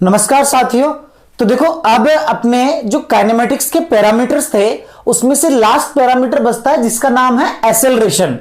नमस्कार साथियों। तो देखो, अब अपने जो काइनेमेटिक्स के पैरामीटर्स थे उसमें से लास्ट पैरामीटर बचता है जिसका नाम है एक्सेलरेशन।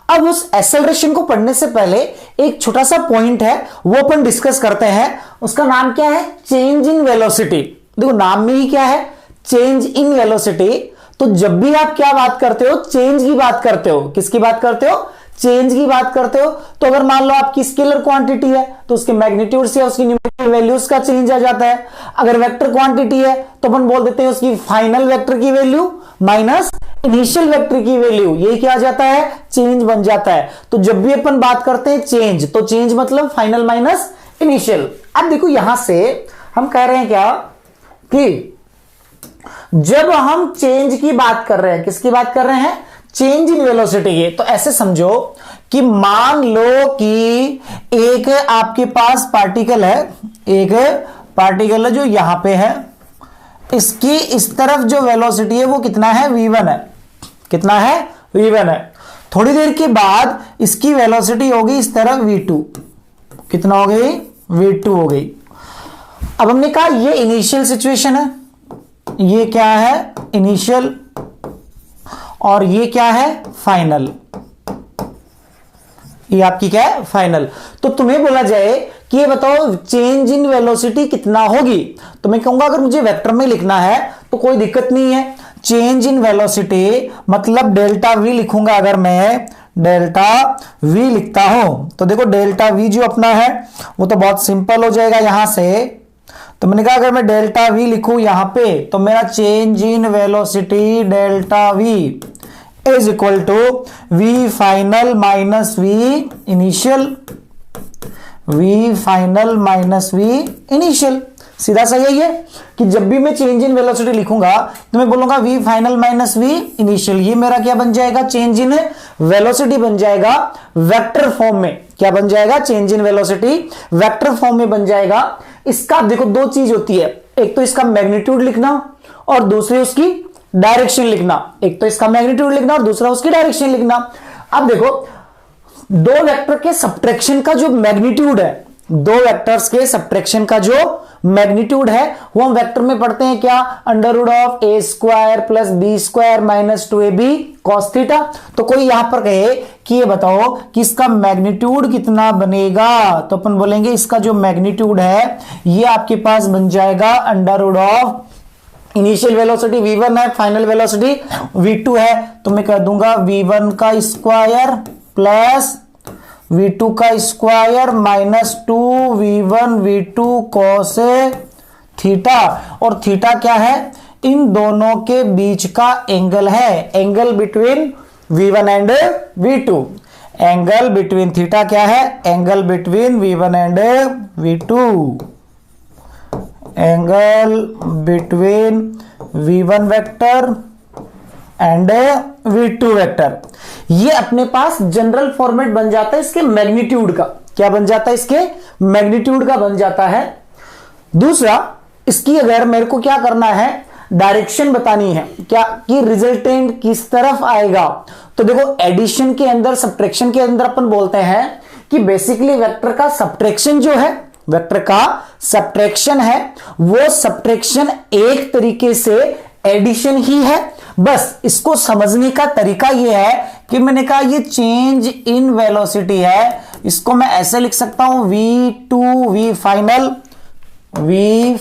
अब उस एक्सेलरेशन को पढ़ने से पहले एक छोटा सा पॉइंट है वो अपन डिस्कस करते हैं। उसका नाम क्या है? Change in velocity. देखो, नाम में ही क्या है? Change in velocity. तो जब भी आप क्या बात करते हो? चेंज की बात करते हो। किसकी बात करते हो? चेंज की बात करते हो। तो अगर मान लो आपकी स्केलर क्वांटिटी है तो उसके मैग्नीट्यूड से उसकी न्यूमेरिकल वैल्यूज का चेंज आ जाता है। अगर वेक्टर क्वांटिटी है तो अपन बोल देते हैं उसकी फाइनल वेक्टर की वैल्यू माइनस इनिशियल वेक्टर की वैल्यू, यही क्या आ जाता है? चेंज बन जाता है। तो जब भी अपन बात करते हैं चेंज, तो चेंज मतलब फाइनल माइनस इनिशियल। अब देखो, यहां से हम कह रहे हैं क्या कि जब हम चेंज की बात कर रहे हैं, किसकी बात कर रहे हैं? चेंज इन वेलोसिटी की। तो ऐसे समझो कि मान लो कि एक आपके पास पार्टिकल है, एक पार्टिकल है जो यहां पे है, इसकी इस तरफ जो वेलोसिटी है वो कितना है? v1 है। कितना है? v1 है। थोड़ी देर के बाद इसकी वेलोसिटी होगी इस तरफ v2। कितना हो गई? v2 हो गई। अब हमने कहा ये इनिशियल सिचुएशन है, ये क्या है? इनिशियल, और ये क्या है? फाइनल। ये आपकी क्या है? फाइनल। तो तुम्हें बोला जाए कि ये बताओ चेंज इन वेलोसिटी कितना होगी, तो मैं कहूंगा अगर मुझे वेक्टर में लिखना है तो कोई दिक्कत नहीं है। चेंज इन वेलोसिटी मतलब डेल्टा वी लिखूंगा। अगर मैं डेल्टा वी लिखता हूं तो देखो, डेल्टा वी जो अपना है वो तो बहुत सिंपल हो जाएगा यहां से। तो मैंने कहा अगर मैं डेल्टा वी लिखूं यहां पे तो मेरा change in velocity delta V is equal to V final minus V initial. V final minus V initial. सीधा सा यही है कि जब भी मैं चेंज इन वेलोसिटी लिखूंगा तो मैं बोलूंगा V final minus V initial. ये मेरा क्या बन जाएगा? चेंज इन वेलोसिटी बन जाएगा वेक्टर फॉर्म में। क्या बन जाएगा? Change in velocity vector form में बन जाएगा। इसका देखो दो चीज होती है, एक तो इसका मैग्नीट्यूड लिखना और दूसरी उसकी डायरेक्शन लिखना। एक तो इसका मैग्नीट्यूड लिखना और दूसरा उसकी डायरेक्शन लिखना। अब देखो, दो वेक्टर के सब्ट्रैक्शन का जो मैग्नीट्यूड है, दो वेक्टर्स के सब्ट्रैक्शन का जो मैग्नीट्यूड है वो हम वेक्टर में पढ़ते हैं क्या? Under root of A square plus B square minus 2ab cos theta. तो कोई यहां पर कहे कि ये बताओ कि इसका मैग्नीट्यूड कितना बनेगा, तो अपन बोलेंगे इसका जो मैग्नीट्यूड है ये आपके पास बन जाएगा under root of initial velocity v1 है, फाइनल वेलोसिटी v2 है, तो मैं कह दूंगा v1 का स्क्वायर प्लस v2 का square minus 2v1 v2 cos theta. और थीटा क्या है? इन दोनों के बीच का एंगल है, angle between v1 and v2। Angle between theta क्या है? Angle between v1 and v2। Angle between v1 vector and v2 vector. ये अपने पास जनरल फॉर्मेट बन जाता है इसके मैग्नीट्यूड का। क्या बन जाता है? इसके मैग्नीट्यूड का बन जाता है। दूसरा, इसकी अगर मेरे को क्या करना है, डायरेक्शन बतानी है क्या कि रिजल्टेंट किस तरफ आएगा, तो देखो एडिशन के अंदर, सब्ट्रैक्शन के अंदर अपन बोलते हैं कि बेसिकली वेक्टर का सब्ट्रैक्शन जो है, वेक्टर का सब्ट्रैक्शन है वो सब्ट्रैक्शन एक तरीके से एडिशन ही है। बस इसको समझने का तरीका यह है कि मैंने कहा ये चेंज इन वेलोसिटी है, इसको मैं ऐसे लिख सकता हूं v2 v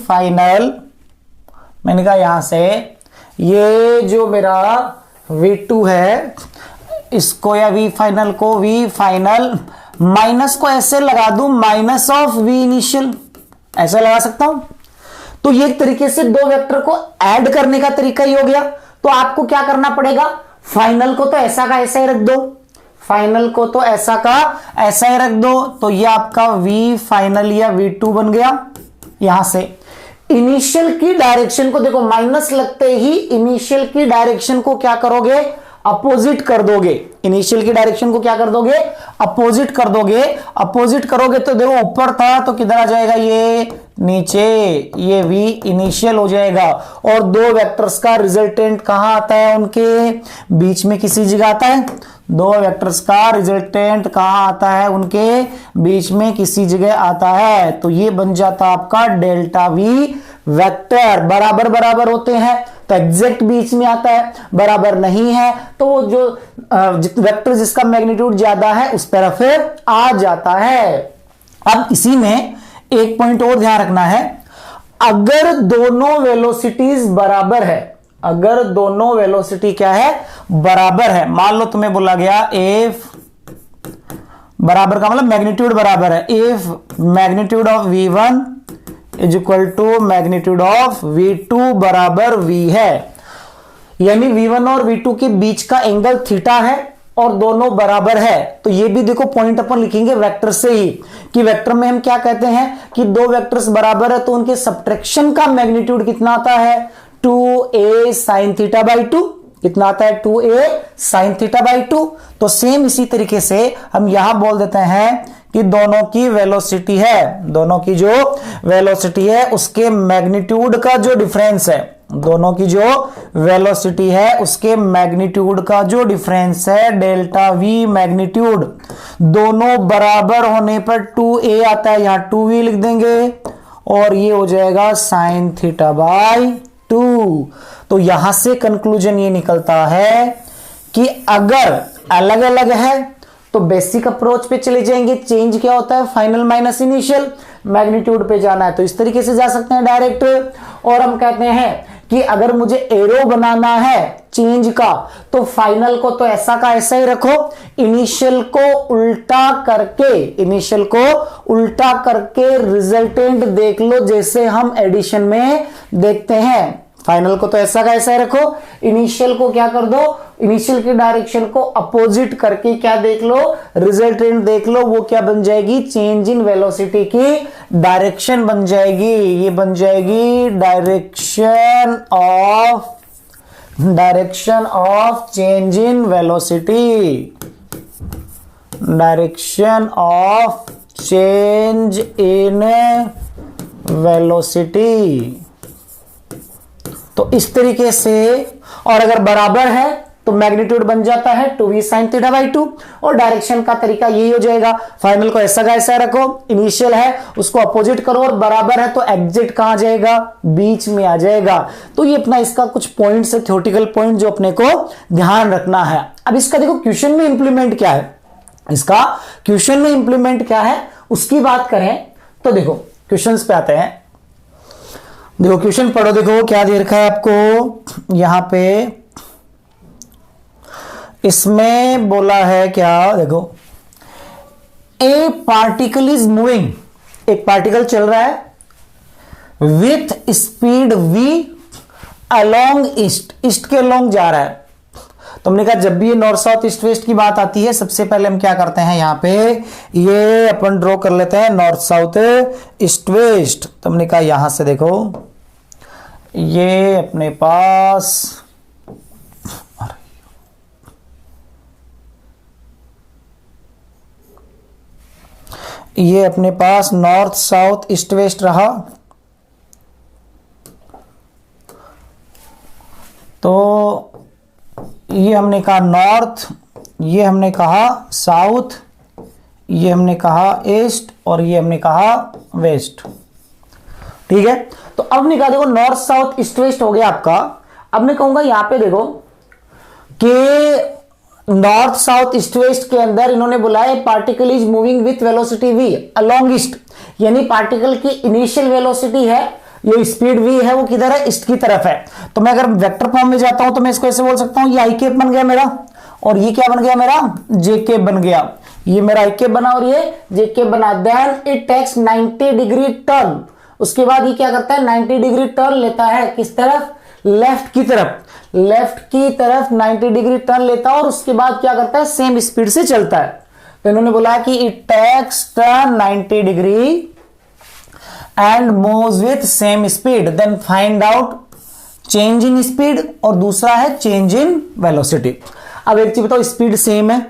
फाइनल। मैंने कहा यहां से ये जो मेरा v2 है इसको या v फाइनल को v फाइनल माइनस को ऐसे लगा दूं माइनस ऑफ v इनिशियल, ऐसे लगा सकता हूं। तो ये एक तरीके से दो वेक्टर को ऐड करने का तरीका ही हो गया। तो आपको क्या करना पड़ेगा? फाइनल को तो ऐसा का ऐसा ही रख दो, फाइनल को तो ऐसा का ऐसा ही रख दो, तो ये आपका v फाइनल या v2 बन गया। यहां से इनिशियल की डायरेक्शन को देखो, माइनस लगते ही इनिशियल की डायरेक्शन को क्या करोगे? अपोजिट कर दोगे, इनिशियल की डायरेक्शन को क्या कर दोगे, अपोजिट कर दोगे। अपोजिट करोगे तो देखो ऊपर था तो किधर आ जाएगा, ये नीचे, ये v इनिशियल हो जाएगा। और दो वेक्टर्स का रिजल्टेंट कहां आता है, उनके बीच में किसी जगह आता है। दो वेक्टर्स का रिजल्टेंट कहां आता है, उनके बीच में किसी जगह आता है। तो ये बन जाता आपका डेल्टा v वेक्टर। बराबर बराबर होते हैं तो एग्जैक्ट बीच में आता है, बराबर नहीं है तो वो जो वेक्टर जिसका मैग्नीट्यूड ज्यादा है उस तरफ आ जाता है। अब इसी में एक पॉइंट और ध्यान रखना है, अगर दोनों वेलोसिटीज बराबर है, अगर दोनों वेलोसिटी क्या है, बराबर है। मान लो तुम्हें बोला गया एफ बराबर का मतलब मैग्नीट्यूड बराबर है, F magnitude of v1 is equal to magnitude of v2 बराबर v है, यानी v1 और v2 के बीच का एंगल थीटा है और दोनों बराबर है। तो ये भी देखो पॉइंट अपन लिखेंगे वेक्टर से ही, कि वेक्टर में हम क्या कहते हैं कि दो वेक्टर्स बराबर है तो उनके सब्ट्रैक्शन का मैग्नीट्यूड कितना आता है, 2a sin थीटा बाई 2। कितना आता है, 2a sin थीटा बाई 2। तो सेम इसी तरीके से हम यहां बोल देते हैं कि दोनों की वेलोसिटी है, दोनों की जो वेलोसिटी है उसके मैग्नीट्यूड का जो डिफरेंस है, दोनों की जो वेलोसिटी है उसके मैग्नीट्यूड का जो डिफरेंस है डेल्टा v मैग्नीट्यूड, दोनों बराबर होने पर 2a आता है, यहां 2v लिख देंगे और ये हो जाएगा sin थीटा बाई 2। तो यहां से कंक्लूजन ये निकलता है कि अगर अलग अलग है तो बेसिक अप्रोच पे चले जाएंगे, चेंज क्या होता है, फाइनल माइनस इनिशियल, मैग्नीट्यूड पे जाना है तो इस तरीके से जा सकते हैं डायरेक्ट। और हम कहते हैं कि अगर मुझे एरो बनाना है चेंज का तो फाइनल को तो ऐसा का ऐसा ही रखो, इनिशियल को उल्टा करके, इनिशियल को उल्टा करके रिजल्टेंट देख लो जैसे हम एडिशन में देखते हैं। फाइनल को तो ऐसा का ऐसा ही रखो, इनिशियल को क्या कर दो, इनिशियल की डायरेक्शन को अपोजिट करके क्या देख लो, रिजल्टेंट देख लो, वो क्या बन जाएगी, चेंज इन वेलोसिटी की डायरेक्शन बन जाएगी। ये बन जाएगी direction of change in velocity, direction of change in velocity. तो इस तरीके से, और अगर बराबर है तो मैग्नीट्यूड बन जाता है 2v sin थीटा बाई 2 और डायरेक्शन का तरीका यही हो जाएगा, फाइनल को ऐसा का ऐसा रखो, इनिशियल है उसको अपोजिट करो और बराबर है तो एग्जिट कहां जाएगा, बीच में आ जाएगा। तो ये अपना इसका कुछ पॉइंट्स है, थ्योरेटिकल पॉइंट जो अपने को ध्यान रखना है। अब इसका देखो क्वेश्चन में इंप्लीमेंट क्या है, इसका क्वेश्चन में इंप्लीमेंट क्या है उसकी बात करें तो देखो क्वेश्चंस पे आते हैं। देखो क्वेश्चन पढ़ो, देखो क्या दे रखा है आपको यहां पे, इसमें बोला है क्या, देखो ए पार्टिकल इज मूविंग, एक पार्टिकल चल रहा है with speed v along east, east के अलोंग जा रहा है। तो हमने कहा जब भी ये नॉर्थ साउथ ईस्ट वेस्ट की बात आती है सबसे पहले हम क्या करते हैं, यहां पे ये अपन ड्रॉ कर लेते हैं नॉर्थ साउथ ईस्ट वेस्ट। तो हमने कहा यहां से देखो ये अपने पास ये अपने पास नॉर्थ साउथ ईस्ट वेस्ट रहा। तो ये हमने कहा नॉर्थ, ये हमने कहा साउथ, ये हमने कहा ईस्ट और ये हमने कहा वेस्ट। ठीक है, तो अब निकाल देखो नॉर्थ साउथ ईस्ट वेस्ट हो गया आपका। अब मैं कहूंगा यहां पे देखो कि नॉर्थ साउथ ईस्ट वेस्ट के अंदर इन्होंने बुलाया particle is moving with velocity v along east, यानी पार्टिकल की इनिशियल वेलोसिटी है, ये स्पीड v है, वो किधर है, ईस्ट की तरफ है। तो मैं अगर वेक्टर फॉर्म में जाता हूं तो मैं इसको ऐसे बोल सकता हूं, ये आई कैप बन गया मेरा और ये क्या बन गया मेरा, जे कैप बन गया। ये मेरा आई कैप बना और ये जे कैप बना। Then it takes 90 degree turn, उसके बाद ये क्या करता है 90 डिग्री टर्न लेता है, किस तरफ, लेफ्ट की तरफ, लेफ्ट की तरफ 90 डिग्री टर्न लेता है और उसके बाद क्या करता है सेम स्पीड से चलता है। तो इन्होंने बोला कि it takes turn 90 degree and moves with same speed, then find out change in speed और दूसरा है चेंज इन वेलोसिटी। अब एक चीज बताओ, स्पीड सेम है,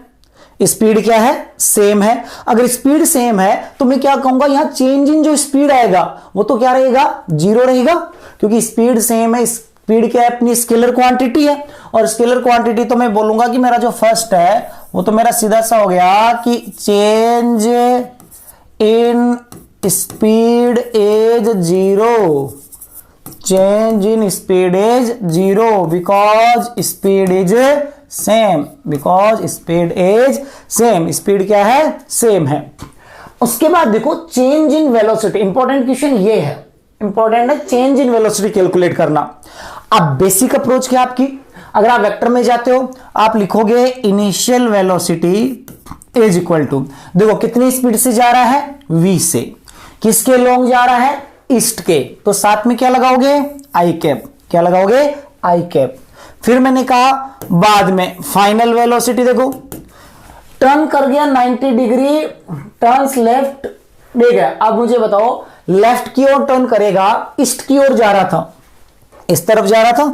स्पीड क्या है, सेम है। अगर स्पीड सेम है तो मैं क्या कहूंगा, यहां चेंज इन जो स्पीड आएगा वो तो क्या रहेगा, जीरो रहेगा, क्योंकि स्पीड सेम है। स्पीड क्या है, अपनी स्केलर क्वांटिटी है, और स्केलर क्वांटिटी तो मैं बोलूंगा कि मेरा जो फर्स्ट है वो तो मेरा सीधा सा हो गया कि change in speed is zero, change in speed is zero because speed is same, because speed is same, speed क्या है, सेम है। उसके बाद देखो change in velocity, important question ये है, इंपॉर्टेंट है चेंज इन वेलोसिटी कैलकुलेट करना। अब बेसिक अप्रोच क्या आपकी, अगर आप वेक्टर में जाते हो आप लिखोगे initial velocity is equal to, देखो कितनी स्पीड से जा रहा है, v से, किसके लॉन्ग जा रहा है, ईस्ट के, तो साथ में क्या लगाओगे, आई कैप, क्या लगाओगे, आई कैप। फिर मैंने कहा बाद में फाइनल वेलोसिटी, देखो टर्न कर गया 90 डिग्री, टर्न्स लेफ्ट दे गया। अब मुझे बताओ लेफ्ट की ओर टर्न करेगा, ईस्ट की ओर जा रहा था, इस तरफ जा रहा था।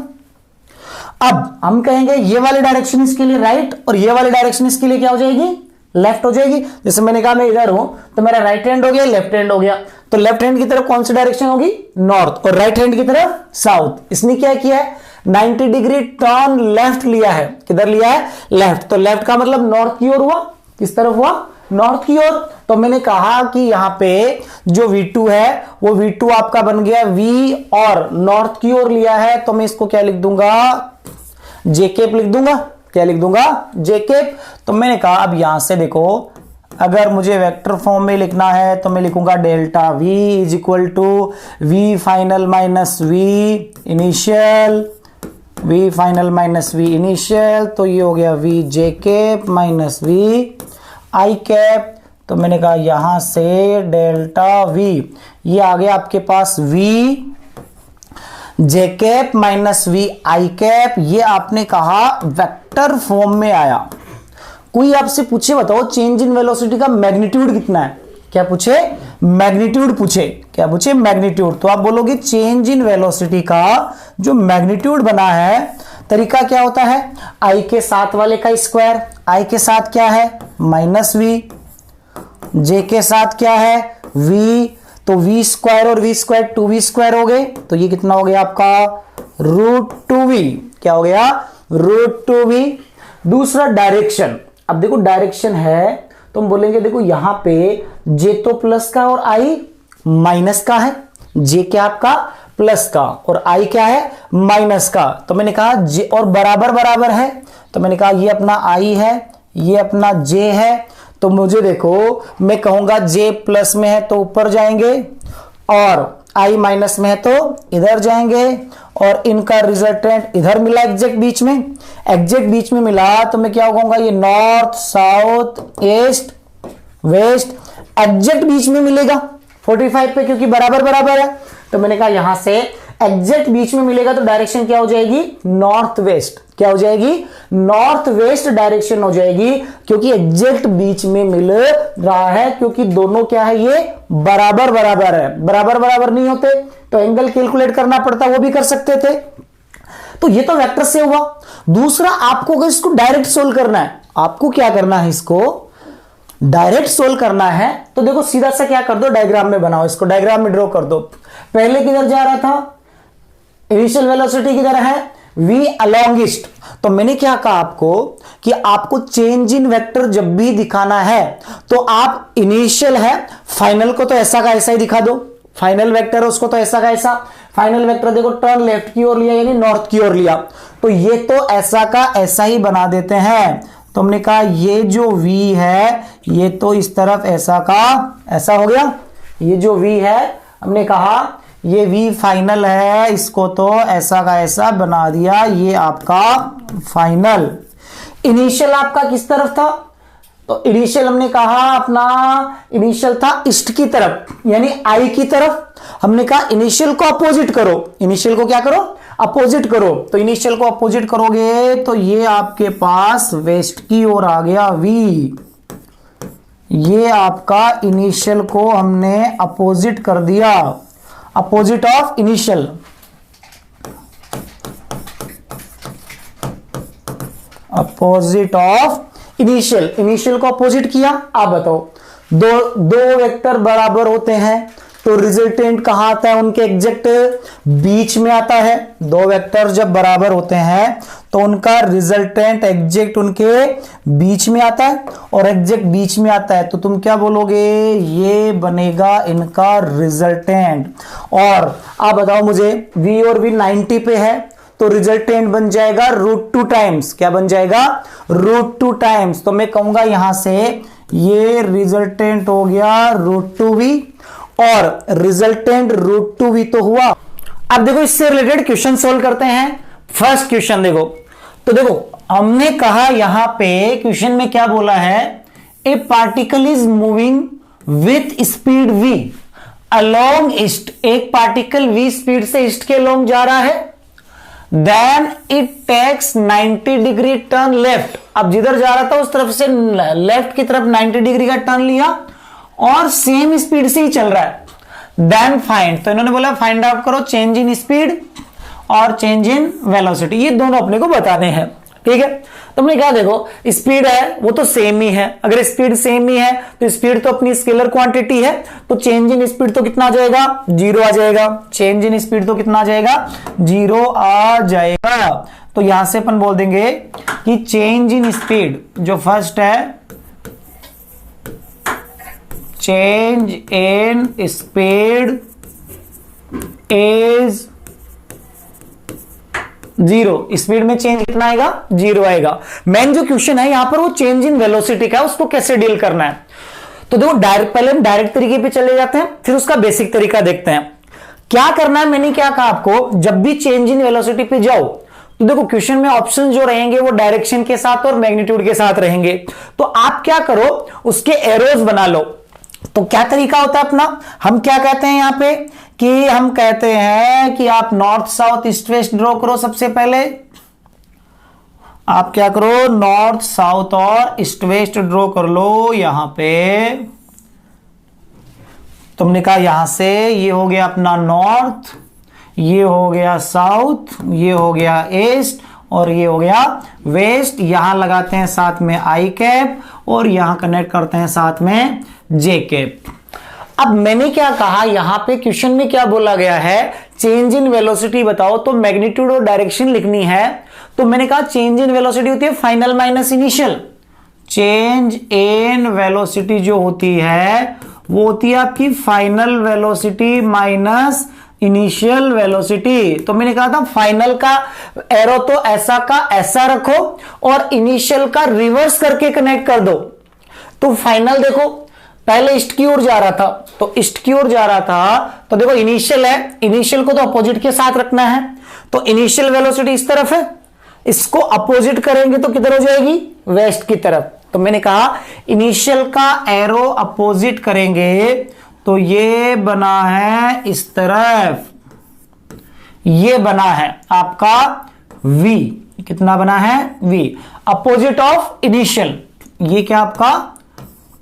अब हम कहेंगे ये वाली डायरेक्शन इसके लिए राइट और ये वाली डायरेक्शन इसके लिए क्या हो जाएगी, लेफ्ट हो जाएगी। जैसे मैंने कहा मैं इधर हूं तो मेरा राइट हैंड हो गया, लेफ्ट हैंड हो गया, तो लेफ्ट हैंड की तरफ कौन सी डायरेक्शन होगी, नॉर्थ, और राइट हैंड की तरफ साउथ। इसने क्या किया है, 90 डिग्री टर्न लेफ्ट लिया है, किधर लिया है, लेफ्ट, तो लेफ्ट का मतलब नॉर्थ की ओर हुआ, किस तरफ हुआ, नॉर्थ की ओर। तो मैंने कहा कि यहां पे जो V2 है वो V2 आपका बन गया V, और नॉर्थ की ओर लिया है तो मैं इसको क्या लिख दूंगा, जे कैप लिख दूंगा, क्या लिख दूंगा, जे कैप। तो मैंने कहा अब यहां से देखो अगर मुझे वेक्टर फॉर्म में लिखना है तो मैं लिखूंगा delta V is equal to V final minus V initial, V final minus V initial, तो ये हो गया V J cap minus V I cap. तो मैंने कहा यहां से डेल्टा V, ये आ गया आपके पास V J cap minus V I cap, ये आपने कहा वेक्टर फॉर्म में आया। कोई आपसे पूछे बताओ चेंज इन वेलोसिटी का मैग्नीट्यूड कितना है, क्या पूछे, मैग्नीट्यूड पूछे, क्या पूछे, मैग्नीट्यूड, तो आप बोलोगे चेंज इन वेलोसिटी का जो मैग्नीट्यूड बना है, तरीका क्या होता है, आई के साथ वाले का स्क्वायर, आई के साथ क्या है माइनस V, जे के साथ क्या है V, तो V स्क्वायर और V स्क्वायर 2V स्क्वायर हो गए, तो ये कितना हो गया आपका √2V, क्या हो गया √2V। दूसरा डायरेक्शन, अब देखो डायरेक्शन है तो हम बोलेंगे देखो यहां पे J तो प्लस का और I माइनस का है, J क्या आपका प्लस का और I क्या है माइनस का, तो मैंने कहा J और बराबर बराबर है, तो मैंने कहा ये अपना I है, ये अपना J है, तो मुझे देखो मैं कहूंगा J प्लस में है तो ऊपर जाएंगे और I माइनस में है तो इधर जाएंगे, और इनका रिजल्टेंट इधर मिला एग्जैक्ट बीच में, एग्जैक्ट बीच में मिला तो मैं क्या कहूंगा ये north south east west exact बीच में मिलेगा 45 पे, क्योंकि बराबर बराबर है। तो मैंने कहा यहां से एग्जैक्ट बीच में मिलेगा तो डायरेक्शन क्या हो जाएगी, नॉर्थ वेस्ट, क्या हो जाएगी, नॉर्थ वेस्ट डायरेक्शन हो जाएगी, क्योंकि एग्जैक्ट बीच में मिल रहा है, क्योंकि दोनों क्या है ये बराबर बराबर है, बराबर बराबर नहीं होते तो एंगल कैलकुलेट करना पड़ता, वो भी कर सकते थे। तो ये तो वेक्टर से हुआ। दूसरा आपको अगर इसको डायरेक्ट सोल्व करना है, आपको क्या करना है, इसको डायरेक्ट सोल्व करना है तो देखो सीधा सा क्या कर दो, डायग्राम में बनाओ, इसको डायग्राम में ड्रॉ कर दो। पहले किधर जा रहा था, इनिशियल वेलोसिटी किधर है, V अलोंग ईस्ट, तो मैंने क्या कहा आपको कि आपको चेंज इन वेक्टर जब भी दिखाना है तो आप इनिशियल है, फाइनल को तो ऐसा का ऐसा ही दिखा दो, फाइनल वेक्टर उसको तो ऐसा का ऐसा, फाइनल वेक्टर देखो टर्न लेफ्ट की ओर लिया यानी नॉर्थ की ओर लिया, तो ये तो ऐसा का ऐसा ही बना देते हैं। तो हमने कहा ये जो V है ये तो इस तरफ ऐसा का ऐसा हो गया, ये जो V है हमने कहा ये V फाइनल है, इसको तो ऐसा का ऐसा बना दिया, ये आपका फाइनल। इनिशियल आपका किस तरफ था, तो इनिशियल हमने कहा अपना इनिशियल था ईस्ट की तरफ यानी I की तरफ, हमने कहा इनिशियल को अपोजिट करो, इनिशियल को क्या करो, अपोजिट करो, तो इनिशियल को अपोजिट करोगे तो ये आपके पास वेस्ट की ओर आ गया V, ये आपका इनिशियल को हमने अपोजिट कर दिया, opposite of initial, opposite of initial, initial को अपोजिट किया। आप बताओ दो वेक्टर बराबर होते हैं तो रिजल्टेंट कहां आता है, उनके एग्जैक्ट बीच में आता है। दो वेक्टर जब बराबर होते हैं तो उनका रिजल्टेंट एग्जैक्ट उनके बीच में आता है, और एग्जैक्ट बीच में आता है तो तुम क्या बोलोगे, ये बनेगा इनका रिजल्टेंट। और आप बताओ मुझे v और v 90 पे है तो रिजल्टेंट बन जाएगा √2 टाइम्स। क्या बन जाएगा, √2 टाइम्स। तो मैं कहूंगा यहां से ये रिजल्टेंट हो गया √2v और रिजल्टेंट √2v तो हुआ। अब देखो इससे रिलेटेड क्वेश्चन सोल्व करते हैं। फर्स्ट क्वेश्चन देखो, तो देखो हमने कहा यहां पे क्वेश्चन में क्या बोला है, a particle is moving with speed v along east. एक पार्टिकल v स्पीड से ईस्ट के अलोंग जा रहा है, then it takes 90 degree turn left. अब जिधर जा रहा था उस तरफ से लेफ्ट की तरफ 90 डिग्री का टर्न लिया और सेम स्पीड से ही चल रहा है। देन फाइंड, तो इन्होंने बोला फाइंड आउट करो चेंज इन स्पीड और चेंज इन वेलोसिटी, ये दोनों अपने को बताने हैं। ठीक है, तो हमने कहा देखो स्पीड है वो तो सेम ही है, अगर स्पीड सेम ही है तो स्पीड तो अपनी स्केलर क्वांटिटी है, तो चेंज इन स्पीड तो कितना आ जाएगा, 0 आ जाएगा। चेंज इन स्पीड तो कितना आ जाएगा, 0 आ जाएगा। तो यहां से अपन बोल देंगे कि चेंज इन स्पीड जो फर्स्ट है, change in speed is 0। Speed में चेंज कितना आएगा, 0 आएगा। मेन जो क्वेश्चन है यहां पर वो चेंज इन वेलोसिटी का है, उसको कैसे डील करना है। तो देखो पहले हम डायरेक्ट तरीके पे चले जाते हैं, फिर उसका बेसिक तरीका देखते हैं क्या करना है। मैंने क्या कहा आपको, जब भी चेंज इन वेलोसिटी पे जाओ तो देखो क्वेश्चन में ऑप्शन जो रहेंगे वो डायरेक्शन के साथ और मैग्नीट्यूड के साथ रहेंगे। तो आप क्या करो, उसके एरोज बना लो। तो क्या तरीका होता है अपना, हम क्या कहते हैं यहां पे कि हम कहते हैं कि आप north south east waste draw करो। सबसे पहले आप क्या करो, नॉर्थ साउथ और ईस्ट वेस्ट ड्रॉ कर लो। यहां पे तुमने कहा यहां से ये हो गया अपना नॉर्थ, ये हो गया साउथ, ये हो गया ईस्ट और ये हो गया वेस्ट। यहां लगाते हैं साथ में आई कैप और यहां कनेक्ट करते हैं साथ में जे कैप। अब मैंने क्या कहा, यहां पे क्वेश्चन में क्या बोला गया है, चेंज इन वेलोसिटी बताओ, तो मैग्नीट्यूड और डायरेक्शन लिखनी है। तो मैंने कहा चेंज इन वेलोसिटी होती है final minus initial. Change in velocity जो होती है वो होती है आपकी final velocity minus initial velocity. तो मैंने कहा था फाइनल का एरो तो ऐसा का ऐसा रखो और इनिशियल का रिवर्स करके कनेक्ट कर दो। तो फाइनल देखो पहले ईस्ट की ओर जा रहा था, तो ईस्ट की ओर जा रहा था, तो देखो इनिशियल है, इनिशियल को तो अपोजिट के साथ रखना है। तो इनिशियल वेलोसिटी इस तरफ है, इसको अपोजिट करेंगे तो किधर हो जाएगी, वेस्ट की तरफ। तो मैंने कहा इनिशियल का एरो अपोजिट करेंगे तो ये बना है इस तरफ, ये बना है आपका V। कितना बना है, V अपोजिट ऑफ इनिशियल। ये क्या आपका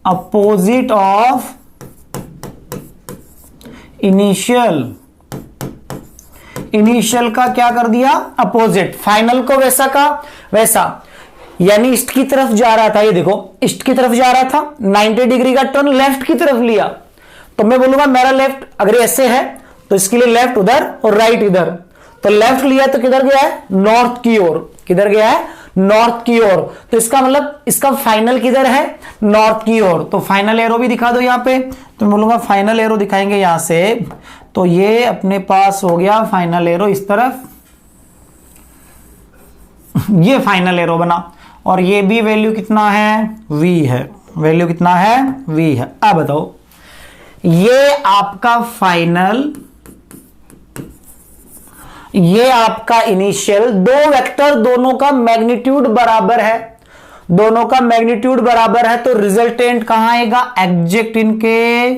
अपोजिट ऑफ इनिशियल। इनिशियल का क्या कर दिया, अपोजिट। फाइनल को वैसा का वैसा, यानी ईस्ट की तरफ जा रहा था, ये देखो ईस्ट की तरफ जा रहा था, 90 डिग्री का टर्न लेफ्ट की तरफ लिया। तो मैं बोलूंगा मेरा लेफ्ट अगर ऐसे है तो इसके लिए लेफ्ट उधर और राइट इधर। तो लेफ्ट लिया तो किधर गया है, नॉर्थ की ओर। किधर गया है, नॉर्थ की ओर। तो इसका मतलब इसका फाइनल किधर है, नॉर्थ की ओर। तो फाइनल एरो भी दिखा दो यहां पे। तो मैं बोलूंगा फाइनल एरो दिखाएंगे यहां से, तो ये अपने पास हो गया फाइनल एरो इस तरफ, ये फाइनल एरो बना। और ये भी वैल्यू कितना है, V है। वैल्यू कितना है, V है। अब बताओ ये आपका फाइनल, ये आपका इनिशियल, दो वेक्टर दोनों का मैग्नीट्यूड बराबर है, दोनों का मैग्नीट्यूड बराबर है। तो रिजल्टेंट कहां आएगा, एग्जैक्ट इनके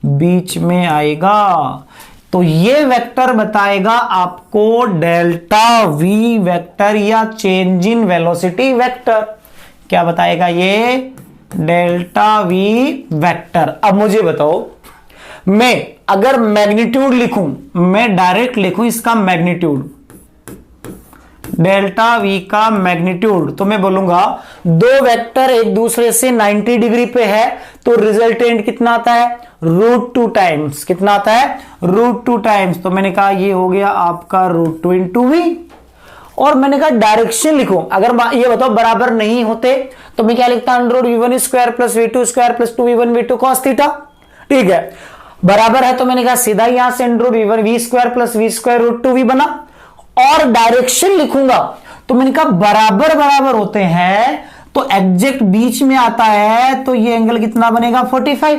बीच में आएगा। तो ये वेक्टर बताएगा आपको डेल्टा V वेक्टर या चेंज इन वेलोसिटी वेक्टर। क्या बताएगा ये, डेल्टा V वेक्टर। अब मुझे बताओ, मैं अगर मैग्नीट्यूड लिखूं, मैं डायरेक्ट लिखूं इसका मैग्नीट्यूड, डेल्टा वी का मैग्नीट्यूड, तो मैं बोलूंगा दो वेक्टर एक दूसरे से 90 डिग्री पे है तो रिजल्टेंट कितना आता है, √2 टाइम्स, कितना आता है, √2 टाइम्स। तो मैंने कहा ये हो गया आपका √2 इंटू वी। और मैंने कहा डायरेक्शन लिखो, अगर ये बताओ बराबर नहीं होते तो मैं क्या लिखता, √v1² plus v2 square plus 2v1 v2 cos theta. ठीक है, बराबर है तो मैंने कहा सीधा यहां से √v1 v² plus v² √2v बना। और डायरेक्शन लिखूंगा तो मैंने कहा बराबर बराबर होते हैं तो एग्जैक्ट बीच में आता है तो ये एंगल कितना बनेगा, 45।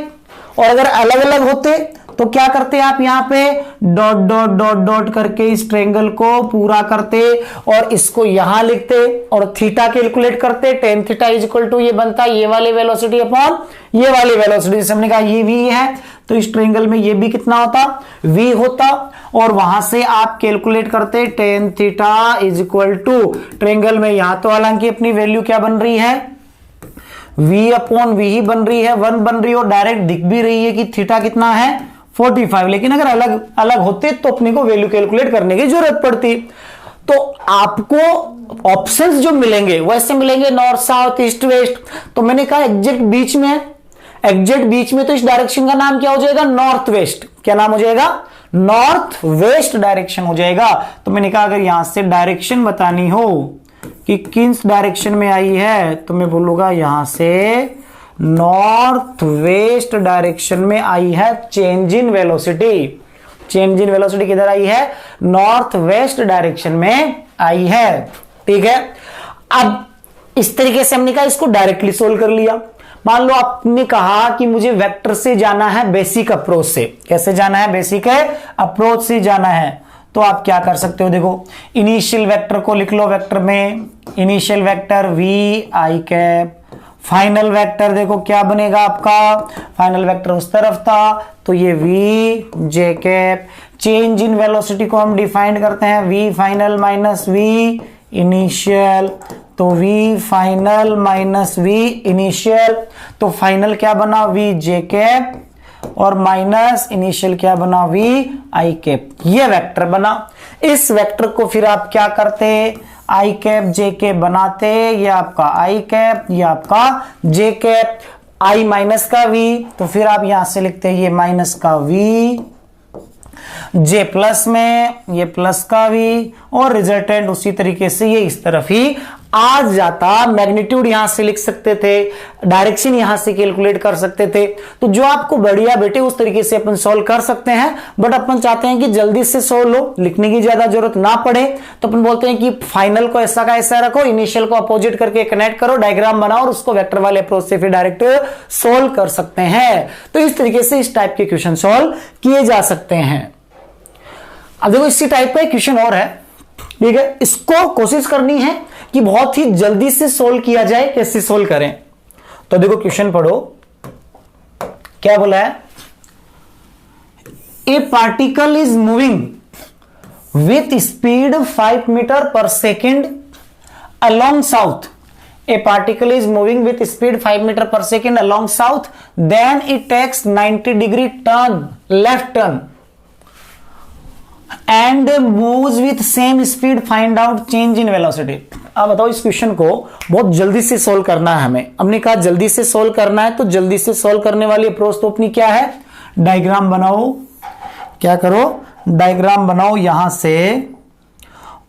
और अगर अलग अलग होते तो क्या करते आप, यहां पे डॉट डॉट डॉट डॉट करके इस ट्रायंगल को पूरा करते और इसको यहां लिखते और थीटा कैलकुलेट करते। tan theta is equal to ये बनता है ये वाली वेलोसिटी अपॉन ये वाली वेलोसिटी। जैसे हमने कहा ये v है तो इस ट्रायंगल में ये भी कितना होता, v होता। और वहां से आप कैलकुलेट करते tan theta is equal to triangle में यहां तो हालांकि अपनी वैल्यू क्या बन रही है, v अपॉन v ही बन रही है, 1 बन रही है और डायरेक्ट दिख भी रही है कि थीटा कितना है, 45। लेकिन अगर अलग अलग होते तो अपने को वैल्यू कैलकुलेट करने की जरूरत पड़ती। तो आपको ऑप्शंस जो मिलेंगे वैसे मिलेंगे नॉर्थ साउथ ईस्ट वेस्ट। तो मैंने कहा एग्जैक्ट बीच में, एग्जैक्ट बीच में तो इस डायरेक्शन का नाम क्या हो जाएगा, नॉर्थ वेस्ट। क्या नाम हो जाएगा, नॉर्थ वेस्ट डायरेक्शन हो जाएगा। तो मैंने कहा अगर यहां से डायरेक्शन बतानी हो कि किस डायरेक्शन में आई है तो मैं बोलूंगा यहां से नॉर्थ वेस्ट डायरेक्शन में आई है change in velocity. Change in velocity किधर आई है, नॉर्थ वेस्ट डायरेक्शन में आई है। ठीक है, अब इस तरीके से हमने कहा इसको डायरेक्टली सोल्व कर लिया। मान लो आपने कहा कि मुझे वेक्टर से जाना है बेसिक अप्रोच से, कैसे जाना है, बेसिक अप्रोच से जाना है। तो आप क्या कर सकते हो, देखो इनिशियल वेक्टर को लिख लो, वेक्टर में initial vector V I cap, final vector देखो क्या बनेगा आपका, फाइनल वेक्टर उस तरफ था तो ये V J cap. Change in velocity को हम डिफाइन करते हैं V final minus V initial, तो V final minus V initial. तो फाइनल क्या बना, वी जे कैप और माइनस इनिशियल क्या बना, वी आई कैप। ये वेक्टर बना। इस वेक्टर को फिर आप क्या करते, आई कैप जे कैप बनाते, ये आपका आई कैप, ये आपका जे कैप, आई माइनस का वी, तो फिर आप यहां से लिखते हैं ये माइनस का वी, जे प्लस में ये प्लस का वी, और रिजल्टेंट उसी तरीके से ये इस तरफ ही आ जाता। मैग्नीट्यूड यहां से लिख सकते थे, डायरेक्शन यहां से कैलकुलेट कर सकते थे। तो जो आपको बढ़िया बेटे उस तरीके से अपन सॉल्व कर सकते हैं, बट अपन चाहते हैं कि जल्दी से सॉल्व हो, लिखने की ज्यादा जरूरत ना पड़े। तो अपन बोलते हैं कि फाइनल को ऐसा का ऐसा रखो, इनिशियल को अपोजिट करके कनेक्ट करो, डायग्राम बनाओ और उसको वेक्टर वाले अप्रोच से फिर डायरेक्ट सोल्व कर सकते हैं। तो इस तरीके से इस टाइप के क्वेश्चन सॉल्व किए जा सकते हैं। अब देखो इसी टाइप का एक क्वेश्चन और है, ठीक है, इसको कोशिश करनी है कि बहुत ही जल्दी से सोल्व किया जाए। कैसे सोल्व करें, तो देखो क्वेश्चन पढ़ो, क्या बोला है, a particle is moving with speed 5 metre per second along south. A particle is moving with speed 5 metre per second along south, then it takes 90 degree turn left turn and moves with same speed, find out change in velocity. अब बताओ इस question को बहुत जल्दी से solve करना है हमें। हमने कहा जल्दी से सोल्व करना है, तो जल्दी से सोल्व करने वाली अप्रोच तो अपनी क्या है, डायग्राम बनाओ। क्या करो, डायग्राम बनाओ यहां से,